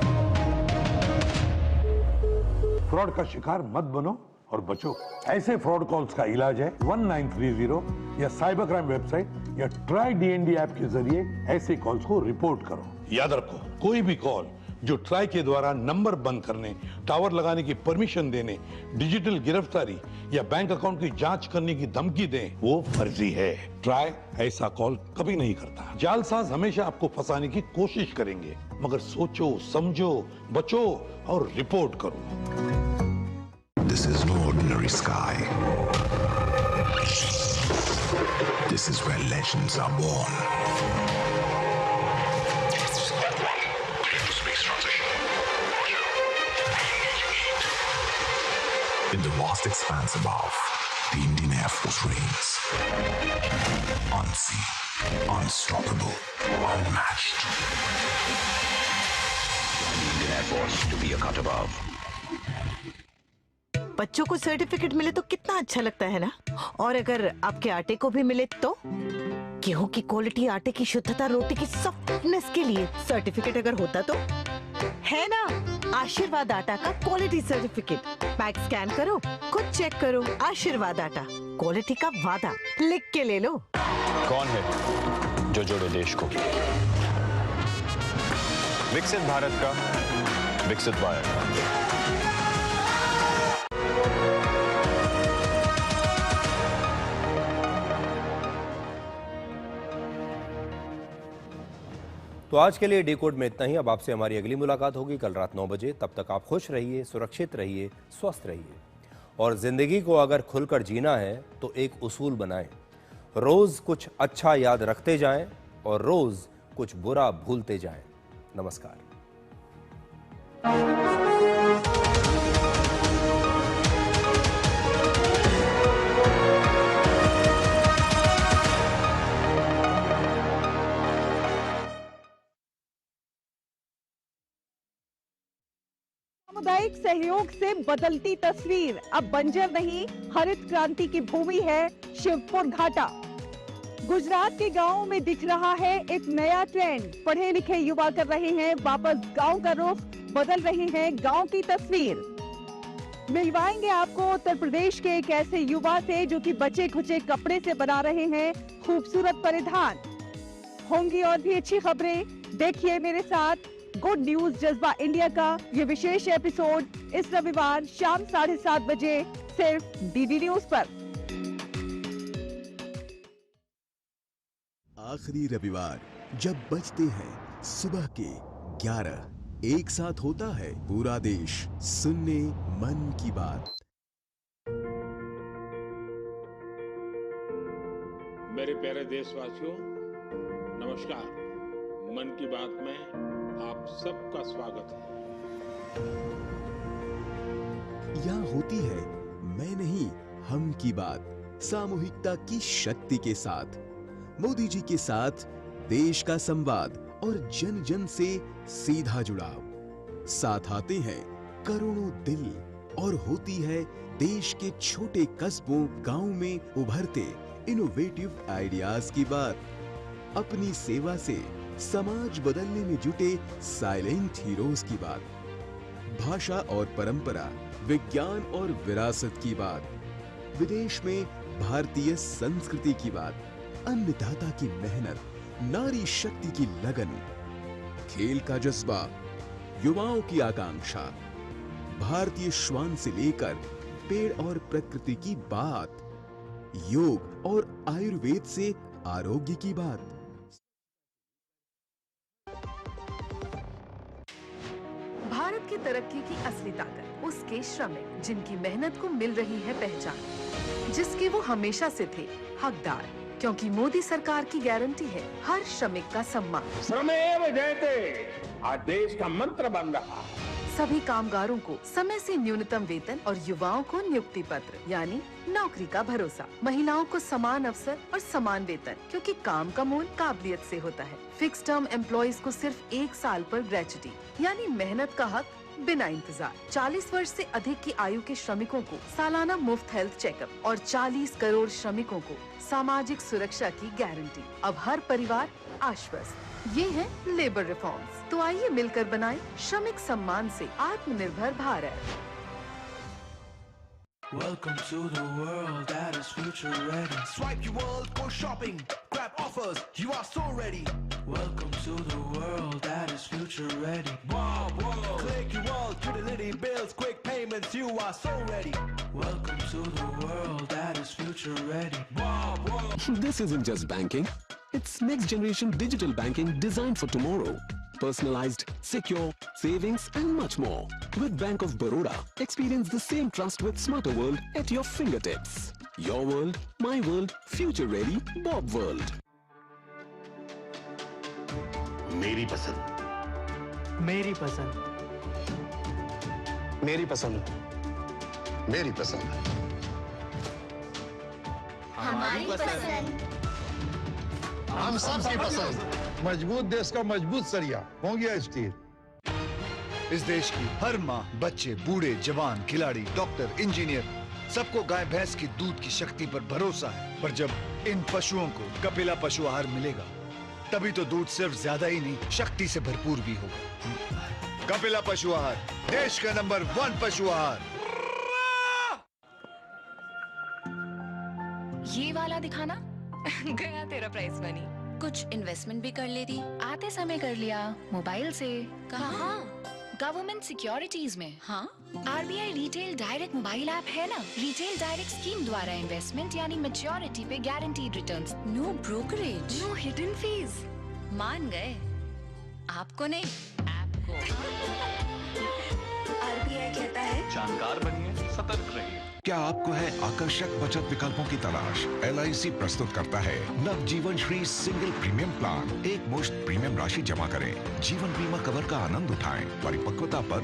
फ्रॉड का शिकार मत बनो और बचो। ऐसे फ्रॉड कॉल्स का इलाज है 1930 या साइबर क्राइम वेबसाइट या ट्राई DND ऐप के जरिए ऐसे कॉल्स को रिपोर्ट करो। याद रखो, कोई भी कॉल जो ट्राई के द्वारा नंबर बंद करने, टावर लगाने की परमिशन देने, डिजिटल गिरफ्तारी या बैंक अकाउंट की जांच करने की धमकी दे, वो फर्जी है। ट्राई ऐसा कॉल कभी नहीं करता। जालसाज हमेशा आपको फंसाने की कोशिश करेंगे, मगर सोचो, समझो, बचो और रिपोर्ट करो। This is no ordinary sky. This is where legends are born. Space transition. In the vast expanse above, the Indian Air Force reigns. Unseen, unstoppable, unmatched. The Indian Air Force to be a cut above. बच्चों को certificate मिले तो कितना अच्छा लगता है ना। और अगर आपके आटे को भी मिले तो गेहूं की क्वालिटी, आटे की शुद्धता, रोटी की सॉफ्टनेस के लिए सर्टिफिकेट अगर होता तो है ना। आशीर्वाद आटा का क्वालिटी सर्टिफिकेट, पैक स्कैन करो, खुद चेक करो। आशीर्वाद आटा, क्वालिटी का वादा, लिख के ले लो। कौन है जो जोड़े देश को? विकसित भारत का विकसित वायर। तो आज के लिए डिकोड में इतना ही। अब आपसे हमारी अगली मुलाकात होगी कल रात 9 बजे। तब तक आप खुश रहिए, सुरक्षित रहिए, स्वस्थ रहिए। और जिंदगी को अगर खुलकर जीना है तो एक उसूल बनाएं, रोज कुछ अच्छा याद रखते जाएं और रोज कुछ बुरा भूलते जाएं। नमस्कार। सामुदायिक सहयोग से बदलती तस्वीर। अब बंजर नहीं, हरित क्रांति की भूमि है शिवपुर घाटा। गुजरात के गांवों में दिख रहा है एक नया ट्रेंड। पढ़े लिखे युवा कर रहे हैं वापस गांव का रुख, बदल रही है गांव की तस्वीर। मिलवाएंगे आपको उत्तर प्रदेश के एक ऐसे युवा से जो कि बचे खुचे कपड़े से बना रहे हैं खूबसूरत परिधान। होंगी और भी अच्छी खबरें, देखिए मेरे साथ गुड न्यूज जज्बा इंडिया का ये विशेष एपिसोड इस रविवार शाम 7:30 बजे सिर्फ DD न्यूज पर। आखिरी रविवार जब बजते हैं सुबह के 11, एक साथ होता है पूरा देश सुनने मन की बात। मेरे प्यारे देशवासियों, नमस्कार। मन की बात में आप सबका स्वागत है। यहाँ होती है मैं नहीं हम की बात, सामूहिकता की शक्ति के साथ। मोदी जी के साथ देश का संवाद और जन जन से सीधा जुड़ाव। साथ आते हैं करोड़ों दिल और होती है देश के छोटे कस्बों गांव में उभरते इनोवेटिव आइडियाज की बात। अपनी सेवा से समाज बदलने में जुटे साइलेंट हीरोज की बात। भाषा और परंपरा, विज्ञान और विरासत की बात। विदेश में भारतीय संस्कृति की बात। अन्नदाता की मेहनत, नारी शक्ति की लगन, खेल का जज्बा, युवाओं की आकांक्षा, भारतीय श्वान से लेकर पेड़ और प्रकृति की बात, योग और आयुर्वेद से आरोग्य की बात। भारत की तरक्की की असली ताकत उसके श्रमिक, जिनकी मेहनत को मिल रही है पहचान, जिसके वो हमेशा से थे हकदार, क्योंकि मोदी सरकार की गारंटी है हर श्रमिक का सम्मान। श्रमेव जयते आज देश का मंत्र बन रहा है। सभी कामगारों को समय से न्यूनतम वेतन और युवाओं को नियुक्ति पत्र यानी नौकरी का भरोसा। महिलाओं को समान अवसर और समान वेतन, क्योंकि काम का मोल काबिलियत से होता है। फिक्स टर्म एम्प्लॉइज को सिर्फ 1 साल पर ग्रेच्युटी यानी मेहनत का हक बिना इंतजार। 40 वर्ष से अधिक की आयु के श्रमिकों को सालाना मुफ्त हेल्थ चेकअप और 40 करोड़ श्रमिकों को सामाजिक सुरक्षा की गारंटी। अब हर परिवार आश्वस्त। ये है लेबर रिफॉर्म्स। तो आइए मिलकर बनाएं श्रमिक सम्मान से आत्मनिर्भर Bharat. Welcome to the world that is future ready. Swipe your world, go shopping, grab offers, you are so ready. Welcome to the world that is future ready. Wow, wow. Click your world, utility bills, quick payments, you are so ready. Welcome to the world that is future ready. Wow, wow. This isn't just banking. It's next generation digital banking designed for tomorrow. Personalized, secure, savings and much more. With Bank of Baroda, experience the same trust with smarter world at your fingertips. Your world, my world, future ready, Bob World. मेरी पसंद, मेरी पसंद, मेरी पसंद, मेरी पसंद, हमारी पसंद, हम सबकी पसंद। मजबूत देश का मजबूत सरिया हो गया स्टील। इस देश की हर माँ, बच्चे, बूढ़े, जवान, खिलाड़ी, डॉक्टर, इंजीनियर, सबको गाय भैंस की दूध की शक्ति पर भरोसा है। पर जब इन पशुओं को कपिला पशु आहार मिलेगा, तभी तो दूध सिर्फ ज्यादा ही नहीं, शक्ति से भरपूर भी होगा। कपिला पशु आहार, देश का नंबर 1 पशु आहार। ये वाला दिखाना। गया तेरा प्राइस मनी। कुछ इन्वेस्टमेंट भी कर लेती, आते समय कर लिया मोबाइल से। कहाँ? गवर्नमेंट सिक्योरिटीज में। हाँ, RBI retail direct mobile app है ना। रिटेल डायरेक्ट स्कीम द्वारा इन्वेस्टमेंट यानी मैच्योरिटी पे guaranteed returns, no brokerage, no hidden fees. मान गए? आपको नहीं, ऐप को। RBI कहता है जानकार बनिए, सतर्क रहिए। क्या आपको है आकर्षक बचत विकल्पों की तलाश? LIC प्रस्तुत करता है नवजीवन श्री सिंगल प्रीमियम प्लान। एक मुश्त प्रीमियम राशि जमा करें, जीवन बीमा कवर का आनंद उठाएं, परिपक्वता पर